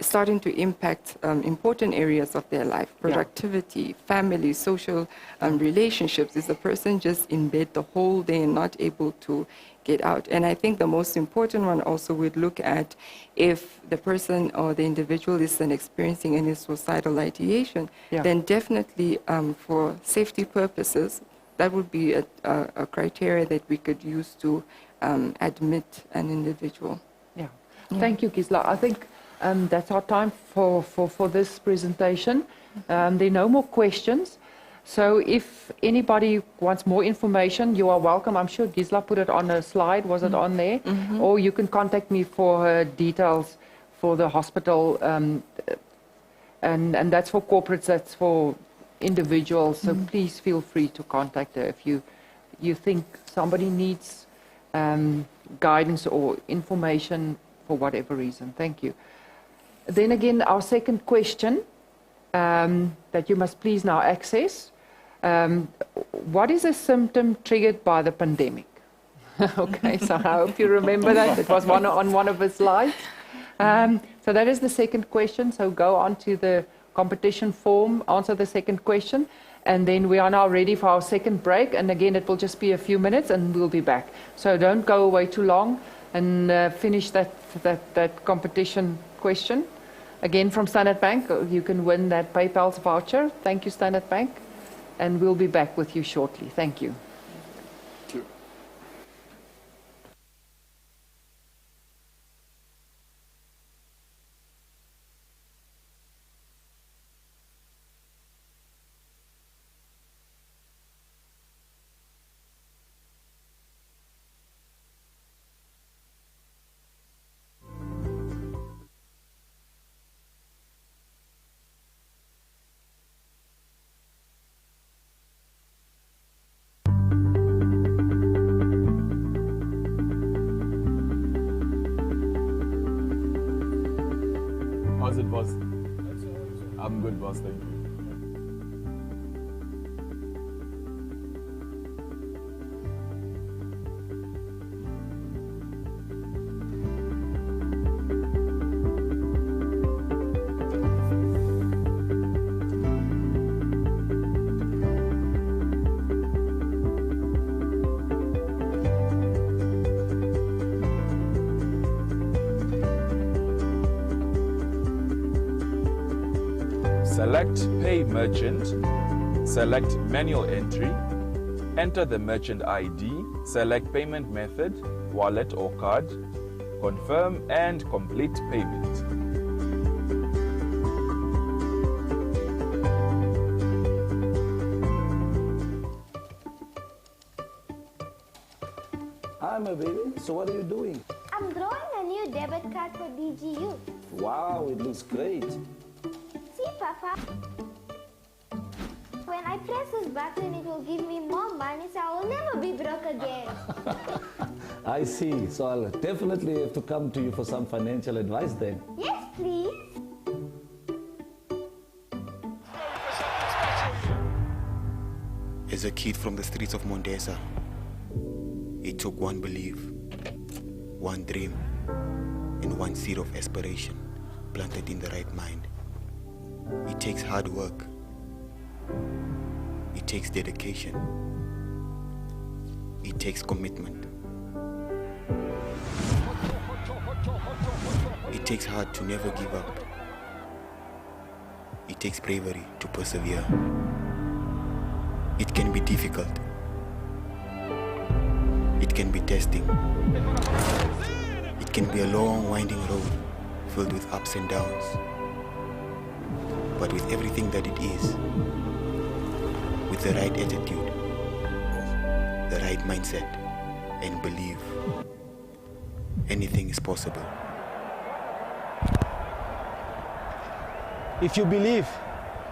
starting to impact important areas of their life, productivity, family, social relationships. Is the person just in bed the whole day and not able to get out? And I think the most important one also would look at if the person or the individual is then experiencing any suicidal ideation, then definitely for safety purposes, that would be a criteria that we could use to admit an individual. Thank you, Gisela. I think that's our time for this presentation. There are no more questions. So if anybody wants more information, you are welcome. I'm sure Gisela put it on a slide. Was it on there? Or you can contact me for her details for the hospital. And that's for corporates, that's for individuals. So please feel free to contact her if you think somebody needs guidance or information for whatever reason. Thank you. Then again, our second question that you must please now access. What is a symptom triggered by the pandemic? Okay, so I hope you remember that. It was on one of the slides. So that is the second question. So go on to the competition form, answer the second question, and then we are now ready for our second break. And again, it will just be a few minutes and we'll be back. So don't go away too long and finish that competition question. Again, from Standard Bank, you can win that PayPal's voucher. Thank you, Standard Bank. And we'll be back with you shortly. Thank you. Thank you. How's it, boss? I'm good, boss. Thank you. Select Pay Merchant, select Manual Entry, enter the merchant ID, select Payment Method, wallet or card, confirm and complete payment. Hi, my baby. So what are you doing? I'm drawing a new debit card for DGU. Wow, it looks great. See, Papa? When I press this button, it will give me more money, so I will never be broke again. I see. So I'll definitely have to come to you for some financial advice then. Yes, please. As a kid from the streets of Mondesa, it took one belief, one dream, and one seed of aspiration planted in the right mind. It takes hard work. It takes dedication. It takes commitment. It takes heart to never give up. It takes bravery to persevere. It can be difficult. It can be testing. It can be a long, winding road filled with ups and downs. But with everything that it is, with the right attitude, the right mindset, and belief, anything is possible. If you believe,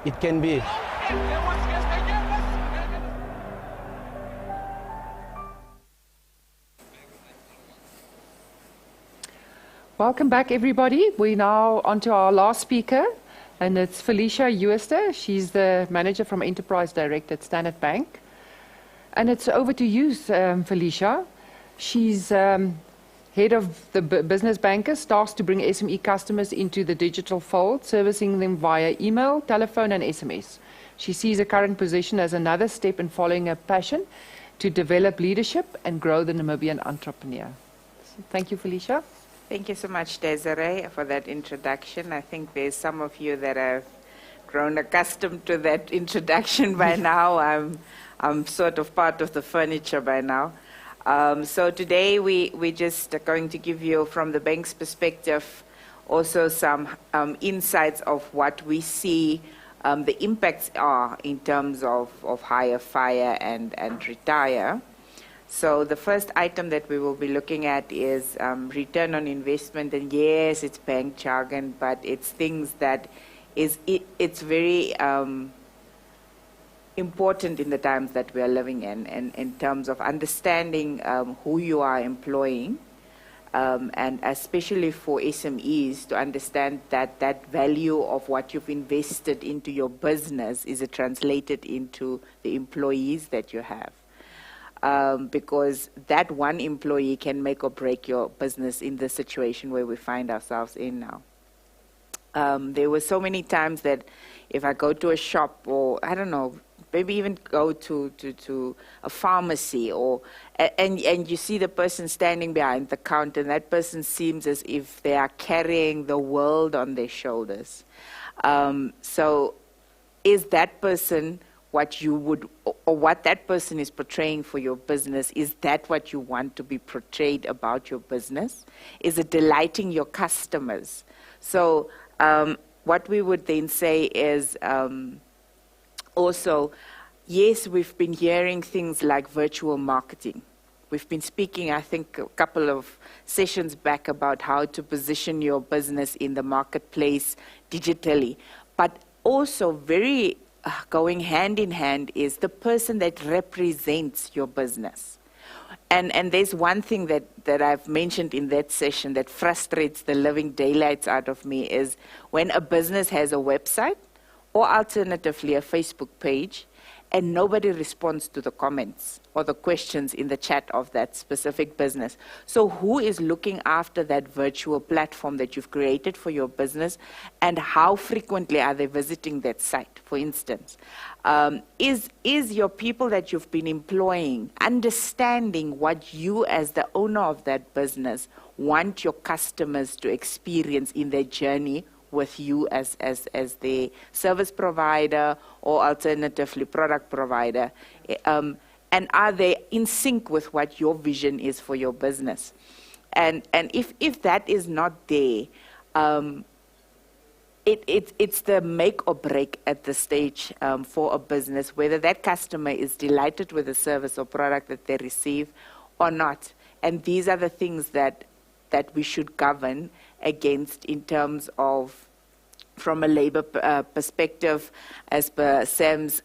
it can be. Welcome back, everybody. We're now on to our last speaker, and it's Felicia Uester. She's the manager from Enterprise Direct at Standard Bank. And it's over to you, Felicia. She's Head of the business bankers, tasked to bring SME customers into the digital fold, servicing them via email, telephone, and SMS. She sees her current position as another step in following her passion to develop leadership and grow the Namibian entrepreneur. So thank you, Felicia. Thank you so much, Desiree, for that introduction. I think there's some of you that have grown accustomed to that introduction by now. I'm sort of part of the furniture by now. So today we're just going to give you, from the bank's perspective, also some insights of what we see the impacts are in terms of hire, fire, and retire. So the first item that we will be looking at is return on investment. And yes, it's bank jargon, but it's things that it's very important in the times that we are living in terms of understanding who you are employing, and especially for SMEs to understand that that value of what you've invested into your business is translated into the employees that you have. Because that one employee can make or break your business in the situation where we find ourselves in now. There were so many times that if I go to a shop, or I don't know, maybe even go to a pharmacy, and you see the person standing behind the counter, and that person seems as if they are carrying the world on their shoulders. So is that person what you would, or what that person is portraying for your business, is that what you want to be portrayed about your business? Is it delighting your customers? So what we would then say is also, yes, we've been hearing things like virtual marketing. We've been speaking, I think, a couple of sessions back about how to position your business in the marketplace digitally. But also very going hand in hand is the person that represents your business. And there's one thing that I've mentioned in that session that frustrates the living daylights out of me is when a business has a website, or alternatively a Facebook page, and nobody responds to the comments or the questions in the chat of that specific business. So who is looking after that virtual platform that you've created for your business, and how frequently are they visiting that site, for instance? Is your people that you've been employing understanding what you as the owner of that business want your customers to experience in their journey with you as the service provider or alternatively product provider? And are they in sync with what your vision is for your business? And if that is not there, it's the make or break at the stage for a business, whether that customer is delighted with the service or product that they receive or not. And these are the things that we should govern against in terms of, from a labor perspective, as per Sam's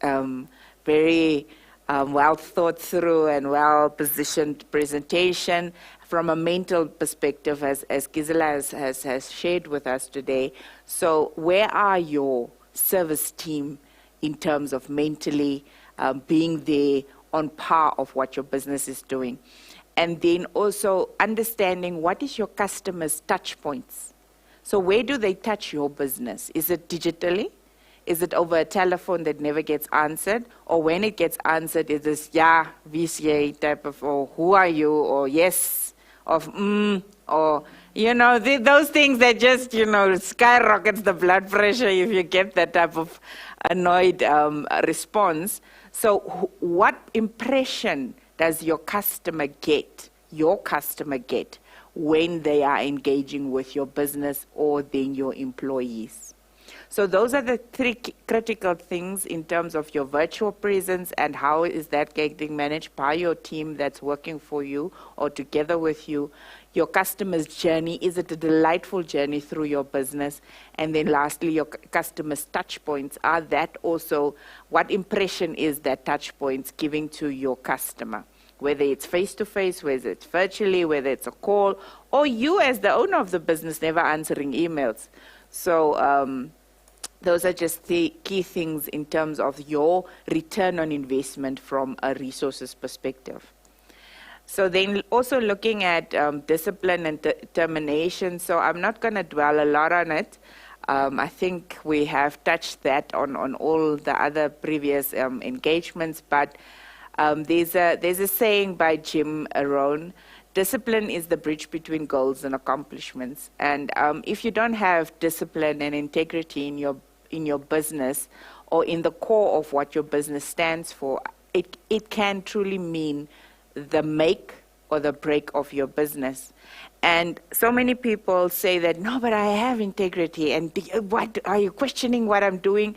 very well thought through and well positioned presentation. From a mental perspective, as Gisela has shared with us today. So where are your service team in terms of mentally being there on par of what your business is doing? And then also understanding what is your customer's touch points. So where do they touch your business? Is it digitally? Is it over a telephone that never gets answered? Or when it gets answered, is this, yeah, VCA type of, or who are you? Or yes, of or, you know, those things that just, you know, skyrockets the blood pressure if you get that type of annoyed response. So what impression does your customer get, when they are engaging with your business or then your employees? So those are the three critical things in terms of your virtual presence and how is that getting managed by your team that's working for you or together with you. Your customer's journey, is it a delightful journey through your business? And then lastly, your customer's touch points, are that also, what impression is that touch points giving to your customer? Whether it's face-to-face, whether it's virtually, whether it's a call, or you as the owner of the business never answering emails. So those are just the key things in terms of your return on investment from a resources perspective. So then also looking at discipline and determination. So I'm not going to dwell a lot on it. I think we have touched that on all the other previous engagements, but there's a saying by Jim Rohn: discipline is the bridge between goals and accomplishments. And if you don't have discipline and integrity in your business, or in the core of what your business stands for, it can truly mean the make or the break of your business. And so many people say that, no, but I have integrity, and what are you questioning what I'm doing?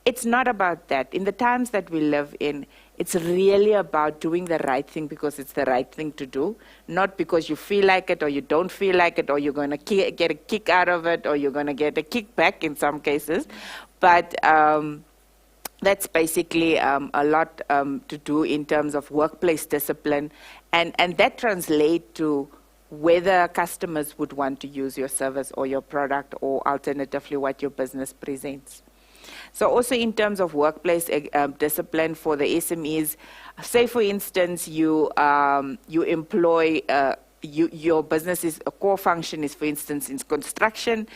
It's not about that. In the times that we live in, it's really about doing the right thing because it's the right thing to do, not because you feel like it or you don't feel like it, or you're going to get a kick out of it, or you're going to get a kickback in some cases. But that's basically a lot to do in terms of workplace discipline, and that translates to whether customers would want to use your service or your product, or alternatively what your business presents. So also in terms of workplace discipline for the SMEs, say for instance you employ, your business's core function is, for instance, in construction.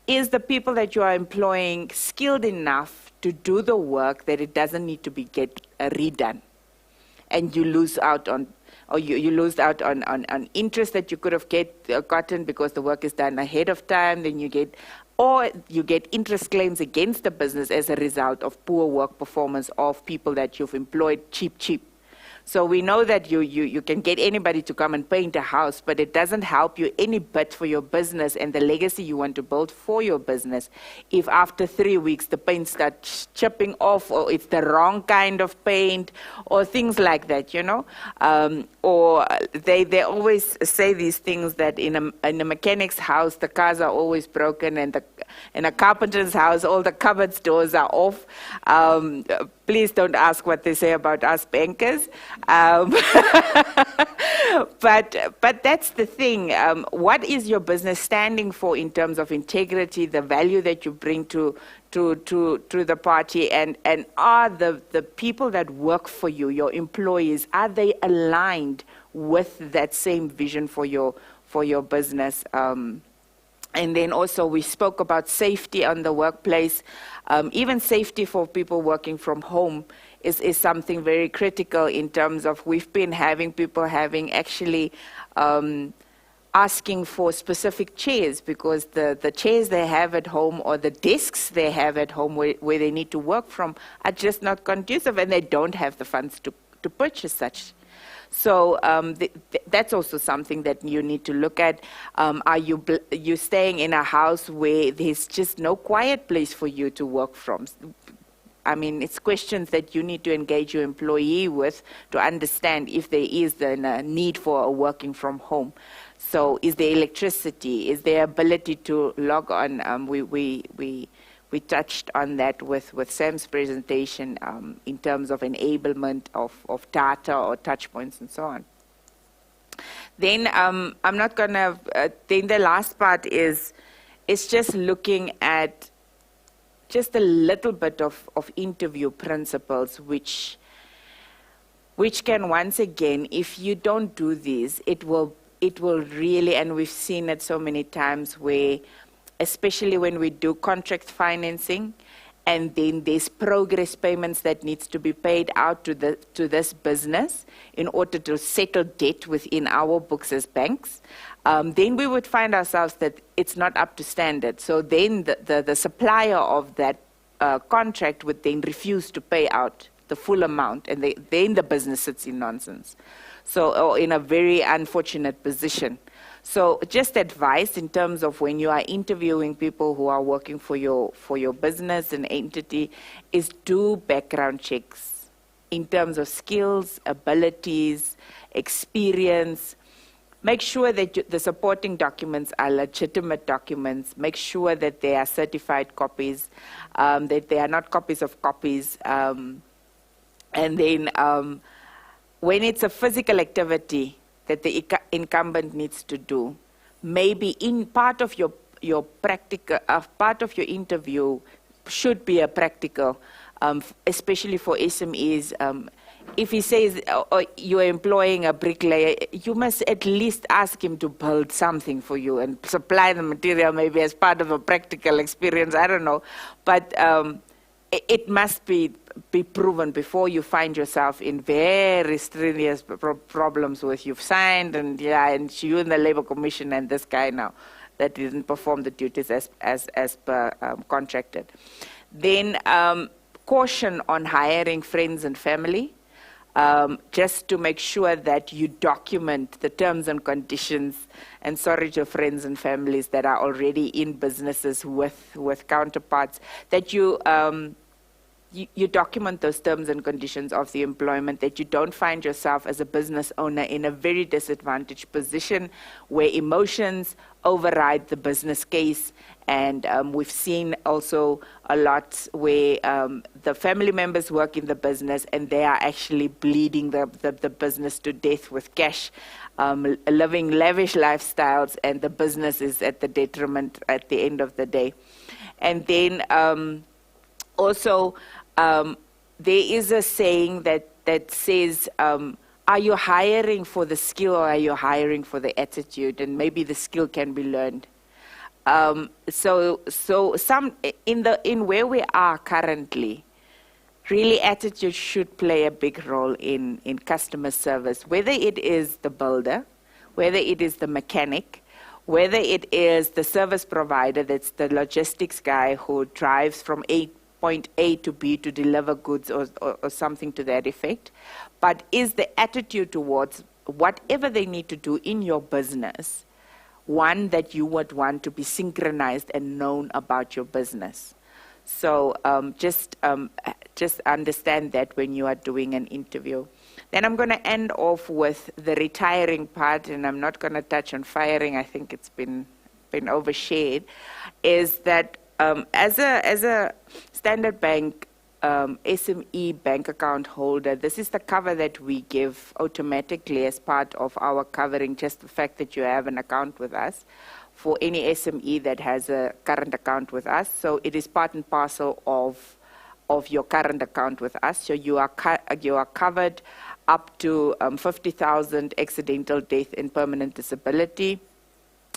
Is the people that you are employing skilled enough to do the work that it doesn't need to be redone? And you lose out on, or you lose out on interest that you could have gotten because the work is done ahead of time. Then you get interest claims against the business as a result of poor work performance of people that you've employed cheap. So we know that you can get anybody to come and paint a house, but it doesn't help you any bit for your business and the legacy you want to build for your business if after 3 weeks the paint starts chipping off, or it's the wrong kind of paint, or things like that, you know. Or they always say these things that in a mechanic's house the cars are always broken, and in a carpenter's house all the cupboards doors are off. Please don't ask what they say about us bankers. But that's the thing. What is your business standing for in terms of integrity, the value that you bring to the party, and are the people that work for you, your employees, are they aligned with that same vision for your business? And then also we spoke about safety on the workplace. Even safety for people working from home is something very critical in terms of we've been having people actually asking for specific chairs because the chairs they have at home or the desks they have at home where they need to work from are just not conducive, and they don't have the funds to purchase such. So that's also something that you need to look at. Are you staying in a house where there's just no quiet place for you to work from? I mean, it's questions that you need to engage your employee with to understand if there is a need for a working from home. So is there electricity? Is there ability to log on? We touched on that with Sam's presentation in terms of enablement of data or touch points and so on. Then I'm not going to, then the last part is just looking at just a little bit of interview principles, which can once again, if you don't do this, it will really, and we've seen it so many times where, especially when we do contract financing, and then there's progress payments that needs to be paid out to this business in order to settle debt within our books as banks, then we would find ourselves that it's not up to standard. So then the supplier of that contract would then refuse to pay out the full amount, and then the business sits in nonsense. So, or in a very unfortunate position. So just advice in terms of when you are interviewing people who are working for your business and entity is do background checks in terms of skills, abilities, experience. Make sure that the supporting documents are legitimate documents. Make sure that they are certified copies, that they are not copies of copies. And then when it's a physical activity that the incumbent needs to do, maybe in part of your practical, part of your interview should be a practical, especially for SMEs. if he says you're employing a bricklayer, you must at least ask him to build something for you and supply the material maybe as part of a practical experience, I don't know. But it must be proven before you find yourself in very strenuous problems with you've signed and you in the Labour Commission and this guy now that didn't perform the duties as per contracted. Then caution on hiring friends and family. Just to make sure that you document the terms and conditions, and sorry to friends and families that are already in businesses with counterparts, that you document those terms and conditions of the employment, that you don't find yourself as a business owner in a very disadvantaged position where emotions override the business case. And we've seen also a lot where the family members work in the business and they are actually bleeding the business to death with cash, living lavish lifestyles, and the business is at the detriment at the end of the day. And then also there is a saying that says, are you hiring for the skill or are you hiring for the attitude? And maybe the skill can be learned. So some in where we are currently, really attitude should play a big role in customer service, whether it is the builder, whether it is the mechanic, whether it is the service provider, that's the logistics guy who drives from point A to B to deliver goods or something to that effect. But is the attitude towards whatever they need to do in your business one that you would want to be synchronized and known about your business? So just understand that when you are doing an interview. Then I'm going to end off with the retiring part, and I'm not going to touch on firing. I think it's been overshared. Is that as a Standard Bank SME bank account holder, this is the cover that we give automatically as part of our covering, just the fact that you have an account with us, for any SME that has a current account with us. So it is part and parcel of your current account with us. So you are covered up to 50,000 accidental death and permanent disability.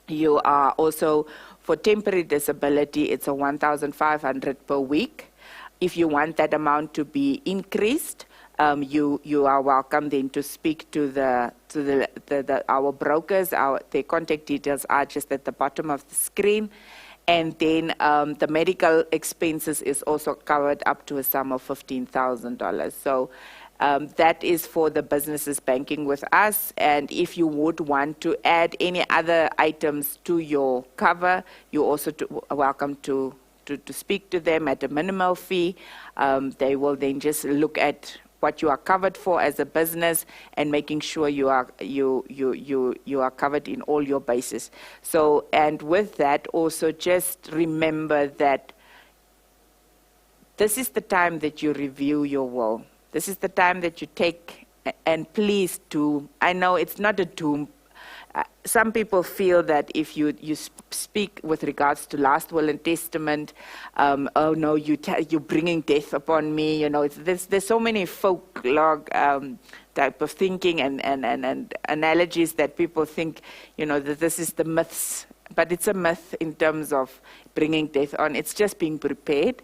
You are also, for temporary disability, it's a 1,500 per week. If you want that amount to be increased, you are welcome then to speak to our brokers. Their contact details are just at the bottom of the screen. And then the medical expenses is also covered up to a sum of $15,000. So that is for the businesses banking with us. And if you would want to add any other items to your cover, you're also welcome to speak to them at a minimal fee. They will then just look at what you are covered for as a business and making sure you are covered in all your bases. So, and with that, also just remember that this is the time that you review your will. This is the time that you take, and please do. I know it's not a doom. Some people feel that if you speak with regards to last will and testament, oh no, you're bringing death upon me. You know, there's so many folklore type of thinking and analogies that people think, you know, that this is the myths. But it's a myth in terms of bringing death on. It's just being prepared.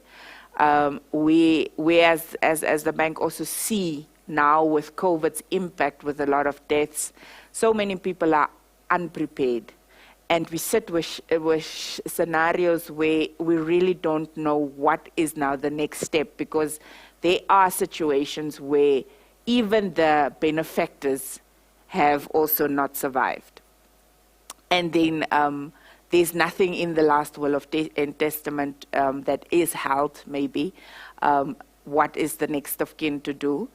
We as the bank also see now with COVID's impact with a lot of deaths, so many people are unprepared, and we sit with scenarios where we really don't know what is now the next step, because there are situations where even the benefactors have also not survived. And then there's nothing in the last will and testament that is held, maybe. What is the next of kin to do?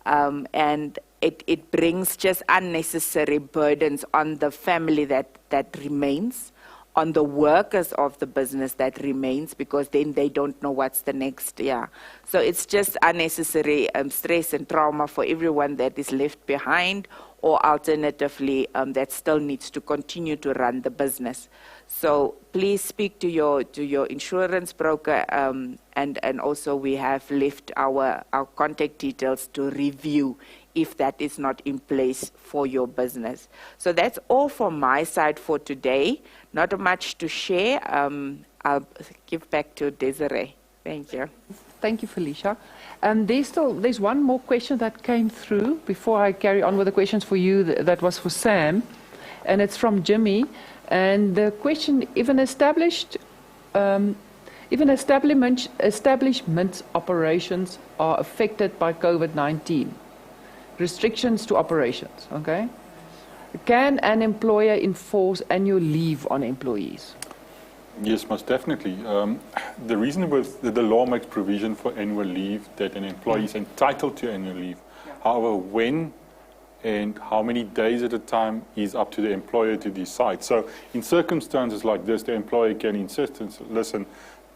And it brings just unnecessary burdens on the family that remains, on the workers of the business that remains, because then they don't know what's the next. Yeah. So it's just unnecessary stress and trauma for everyone that is left behind, or alternatively that still needs to continue to run the business. So please speak to your insurance broker, and also we have left our contact details to review if that is not in place for your business. So that's all from my side for today. Not much to share. I'll give back to Desiree. Thank you. Thank you, Felicia. There's one more question that came through before I carry on with the questions for you. That was for Sam, and it's from Jimmy. And the question: if an establishment's operations are affected by COVID-19, restrictions to operations, okay, can an employer enforce annual leave on employees? Yes, most definitely. The reason with the law makes provision for annual leave, that an employee is entitled to annual leave. However, when and how many days at a time is up to the employer to decide. So in circumstances like this, the employer can insist and say, listen,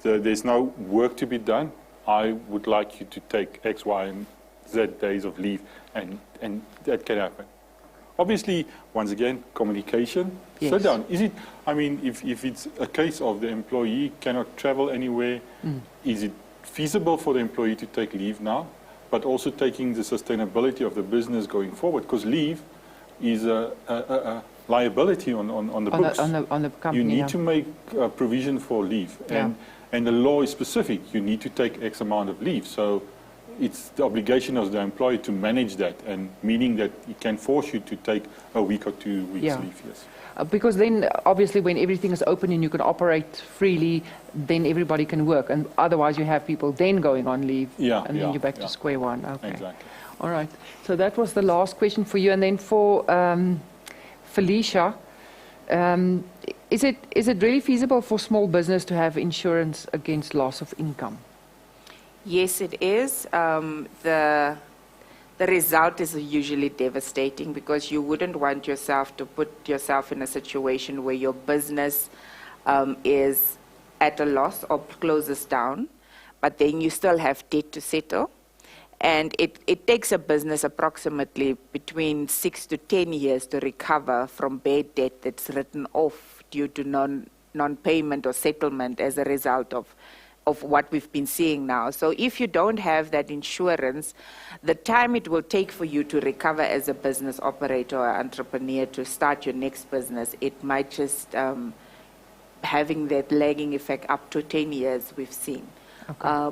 there's no work to be done. I would like you to take X, Y, and Z days of leave, and that can happen. Obviously, once again, communication. Yes. Sit down. Is it? I mean, if it's a case of the employee cannot travel anywhere, is it feasible for the employee to take leave now, but also taking the sustainability of the business going forward? Because leave is a liability on the books. On the company. You need to make provision for leave, and the law is specific. You need to take X amount of leave. So it's the obligation of the employer to manage that, and meaning that it can force you to take a week or 2 weeks leave. Yes. Because then, obviously, when everything is open and you can operate freely, then everybody can work. And otherwise, you have people then going on leave, and then you're back to square one. Okay. Exactly. All right. So that was the last question for you. And then for Felicia, is it really feasible for small business to have insurance against loss of income? Yes, it is. The result is usually devastating, because you wouldn't want yourself to put yourself in a situation where your business is at a loss or closes down, but then you still have debt to settle. And it takes a business approximately between 6 to 10 years to recover from bad debt that's written off due to non-payment or settlement as a result of what we've been seeing now. So if you don't have that insurance, the time it will take for you to recover as a business operator or entrepreneur to start your next business, it might just having that lagging effect up to 10 years we've seen.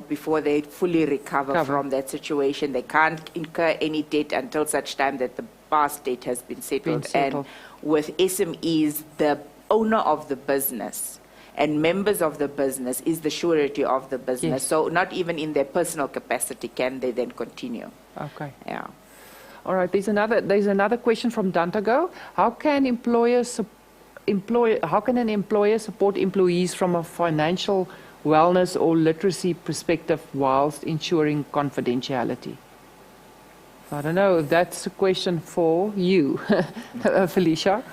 Before they fully recover from that situation. They can't incur any debt until such time that the past debt has been settled. And with SMEs, the owner of the business and members of the business is the surety of the business. Yes. So not even in their personal capacity can they then continue. Okay. Yeah. All right. There's another question from Dantago. How can an employer support employees from a financial wellness or literacy perspective whilst ensuring confidentiality? I don't know if that's a question for you, Felicia.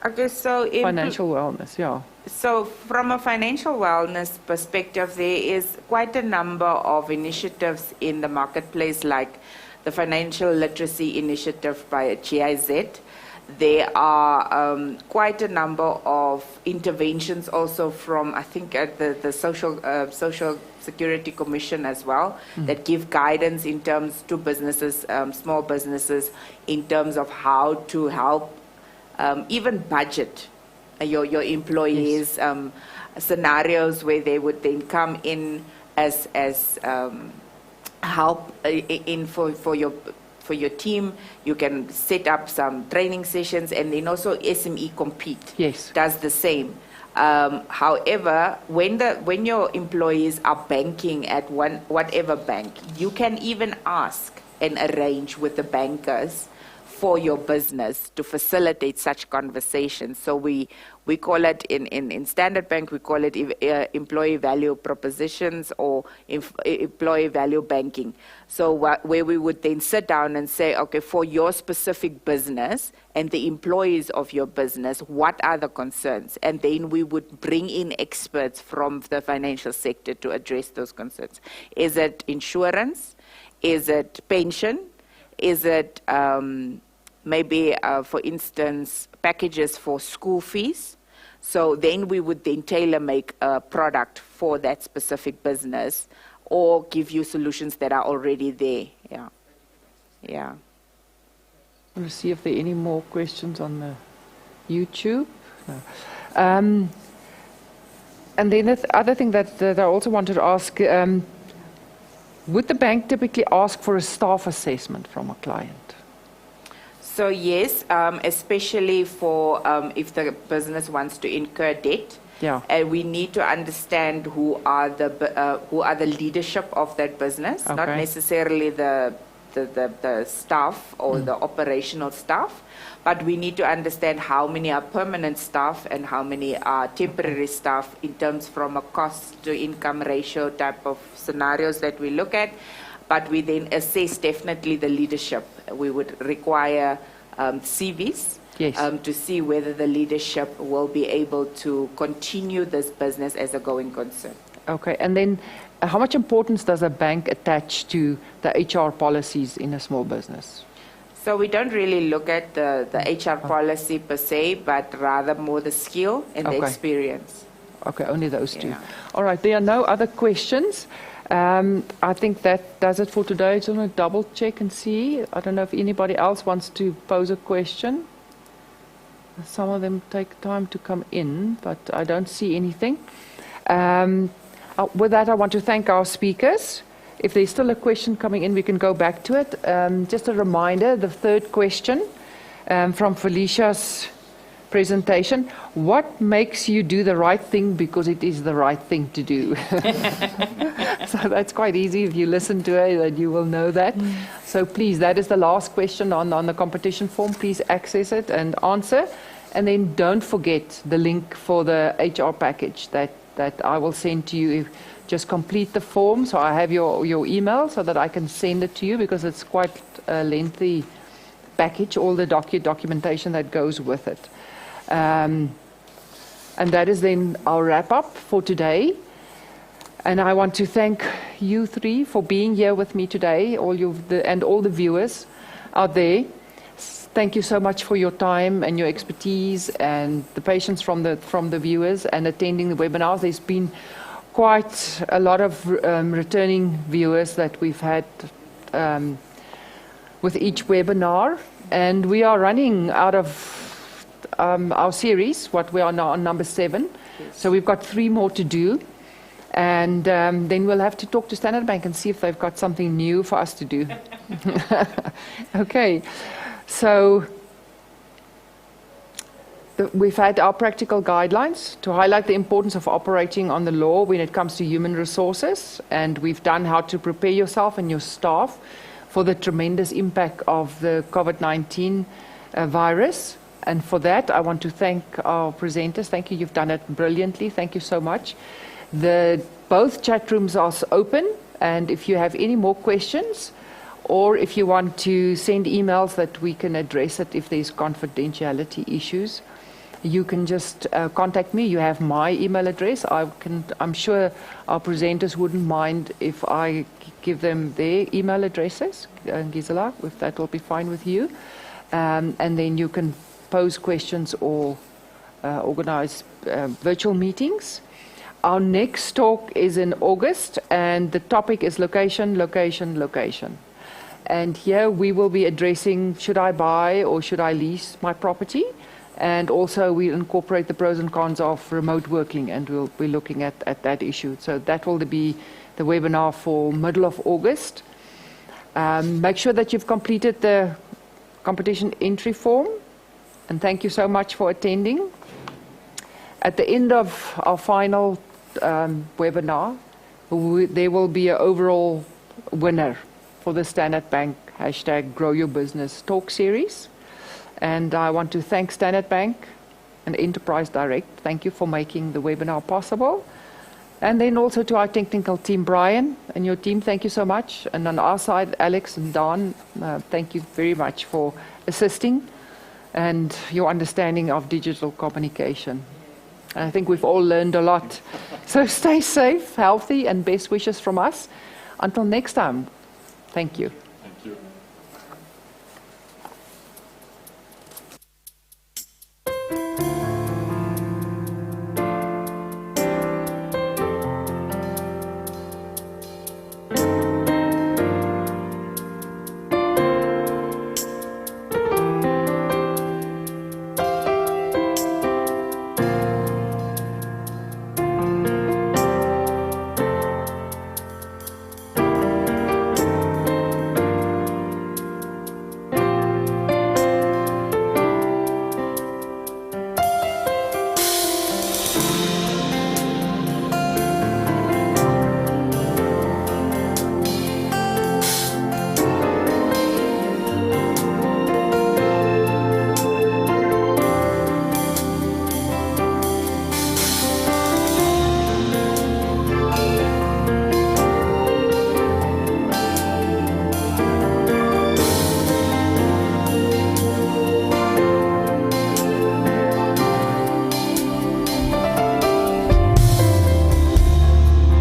Okay, so financial wellness, yeah. So from a financial wellness perspective, there is quite a number of initiatives in the marketplace, like the Financial Literacy Initiative by GIZ. There are quite a number of interventions also from, I think, the Social Security Commission as well, that give guidance in terms to businesses, small businesses, in terms of how to help even budget your employees, scenarios where they would then come in as help in for your team. You can set up some training sessions, and then also SME Compete does the same. However, when your employees are banking at whatever bank, you can even ask and arrange with the bankers for your business to facilitate such conversations. So we call it in Standard Bank, we call it employee value propositions or employee value banking. So where we would then sit down and say, okay, for your specific business and the employees of your business, what are the concerns? And then we would bring in experts from the financial sector to address those concerns. Is it insurance? Is it pension? Is it maybe, for instance, packages for school fees? So then we would then tailor make a product for that specific business or give you solutions that are already there. Yeah. Yeah. We'll see if there are any more questions on the YouTube. No. And then the other thing that I also wanted to ask, would the bank typically ask for a staff assessment from a client? So yes, especially for if the business wants to incur debt, and we need to understand who are the leadership of that business, not necessarily the staff or the operational staff, but we need to understand how many are permanent staff and how many are temporary staff in terms from a cost to income ratio type of scenarios that we look at. But we then assess definitely the leadership. We would require CVs to see whether the leadership will be able to continue this business as a going concern. Okay, and then how much importance does a bank attach to the HR policies in a small business? So we don't really look at the HR policy per se, but rather more the skill and the experience. Okay, only those two. All right, there are no other questions. I think that does it for today. I just want to double check and see. I don't know if anybody else wants to pose a question. Some of them take time to come in, but I don't see anything. With that, I want to thank our speakers. If there's still a question coming in, we can go back to it. Just a reminder, the third question from Felicia's presentation: what makes you do the right thing because it is the right thing to do? So that's quite easy. If you listen to it, then you will know that. So please, that is the last question on the competition form. Please access it and answer. And then don't forget the link for the HR package that I will send to you. Just complete the form, so I have your email so that I can send it to you, because it's quite a lengthy package, all the documentation that goes with it. And that is then our wrap-up for today. And I want to thank you three for being here with me today, and all the viewers out there. Thank you so much for your time and your expertise and the patience from the viewers and attending the webinar. There's been quite a lot of returning viewers that we've had with each webinar, and we are running out of our series. We are now on number 7, so we've got 3 more to do, and then we'll have to talk to Standard Bank and see if they've got something new for us to do. Okay. So we've had our practical guidelines to highlight the importance of operating on the law when it comes to human resources, and we've done how to prepare yourself and your staff for the tremendous impact of the COVID-19 virus. And for that, I want to thank our presenters. Thank you. You've done it brilliantly. Thank you so much. Both chat rooms are open, and if you have any more questions, or if you want to send emails that we can address it if there's confidentiality issues, you can just contact me. You have my email address. I'm sure our presenters wouldn't mind if I give them their email addresses, Gisela, if that will be fine with you. And then you can pose questions or organize virtual meetings. Our next talk is in August, and the topic is location, location, location. And here we will be addressing, should I buy or should I lease my property? And also we'll incorporate the pros and cons of remote working, and we'll be looking at that issue. So that will be the webinar for middle of August. Make sure that you've completed the competition entry form, and thank you so much for attending. At the end of our final webinar, there will be an overall winner for the Standard Bank #GrowYourBusiness talk series. And I want to thank Standard Bank and Enterprise Direct. Thank you for making the webinar possible. And then also to our technical team, Brian and your team, thank you so much. And on our side, Alex and Don, thank you very much for assisting and your understanding of digital communication. And I think we've all learned a lot. So stay safe, healthy, and best wishes from us. Until next time. Thank you.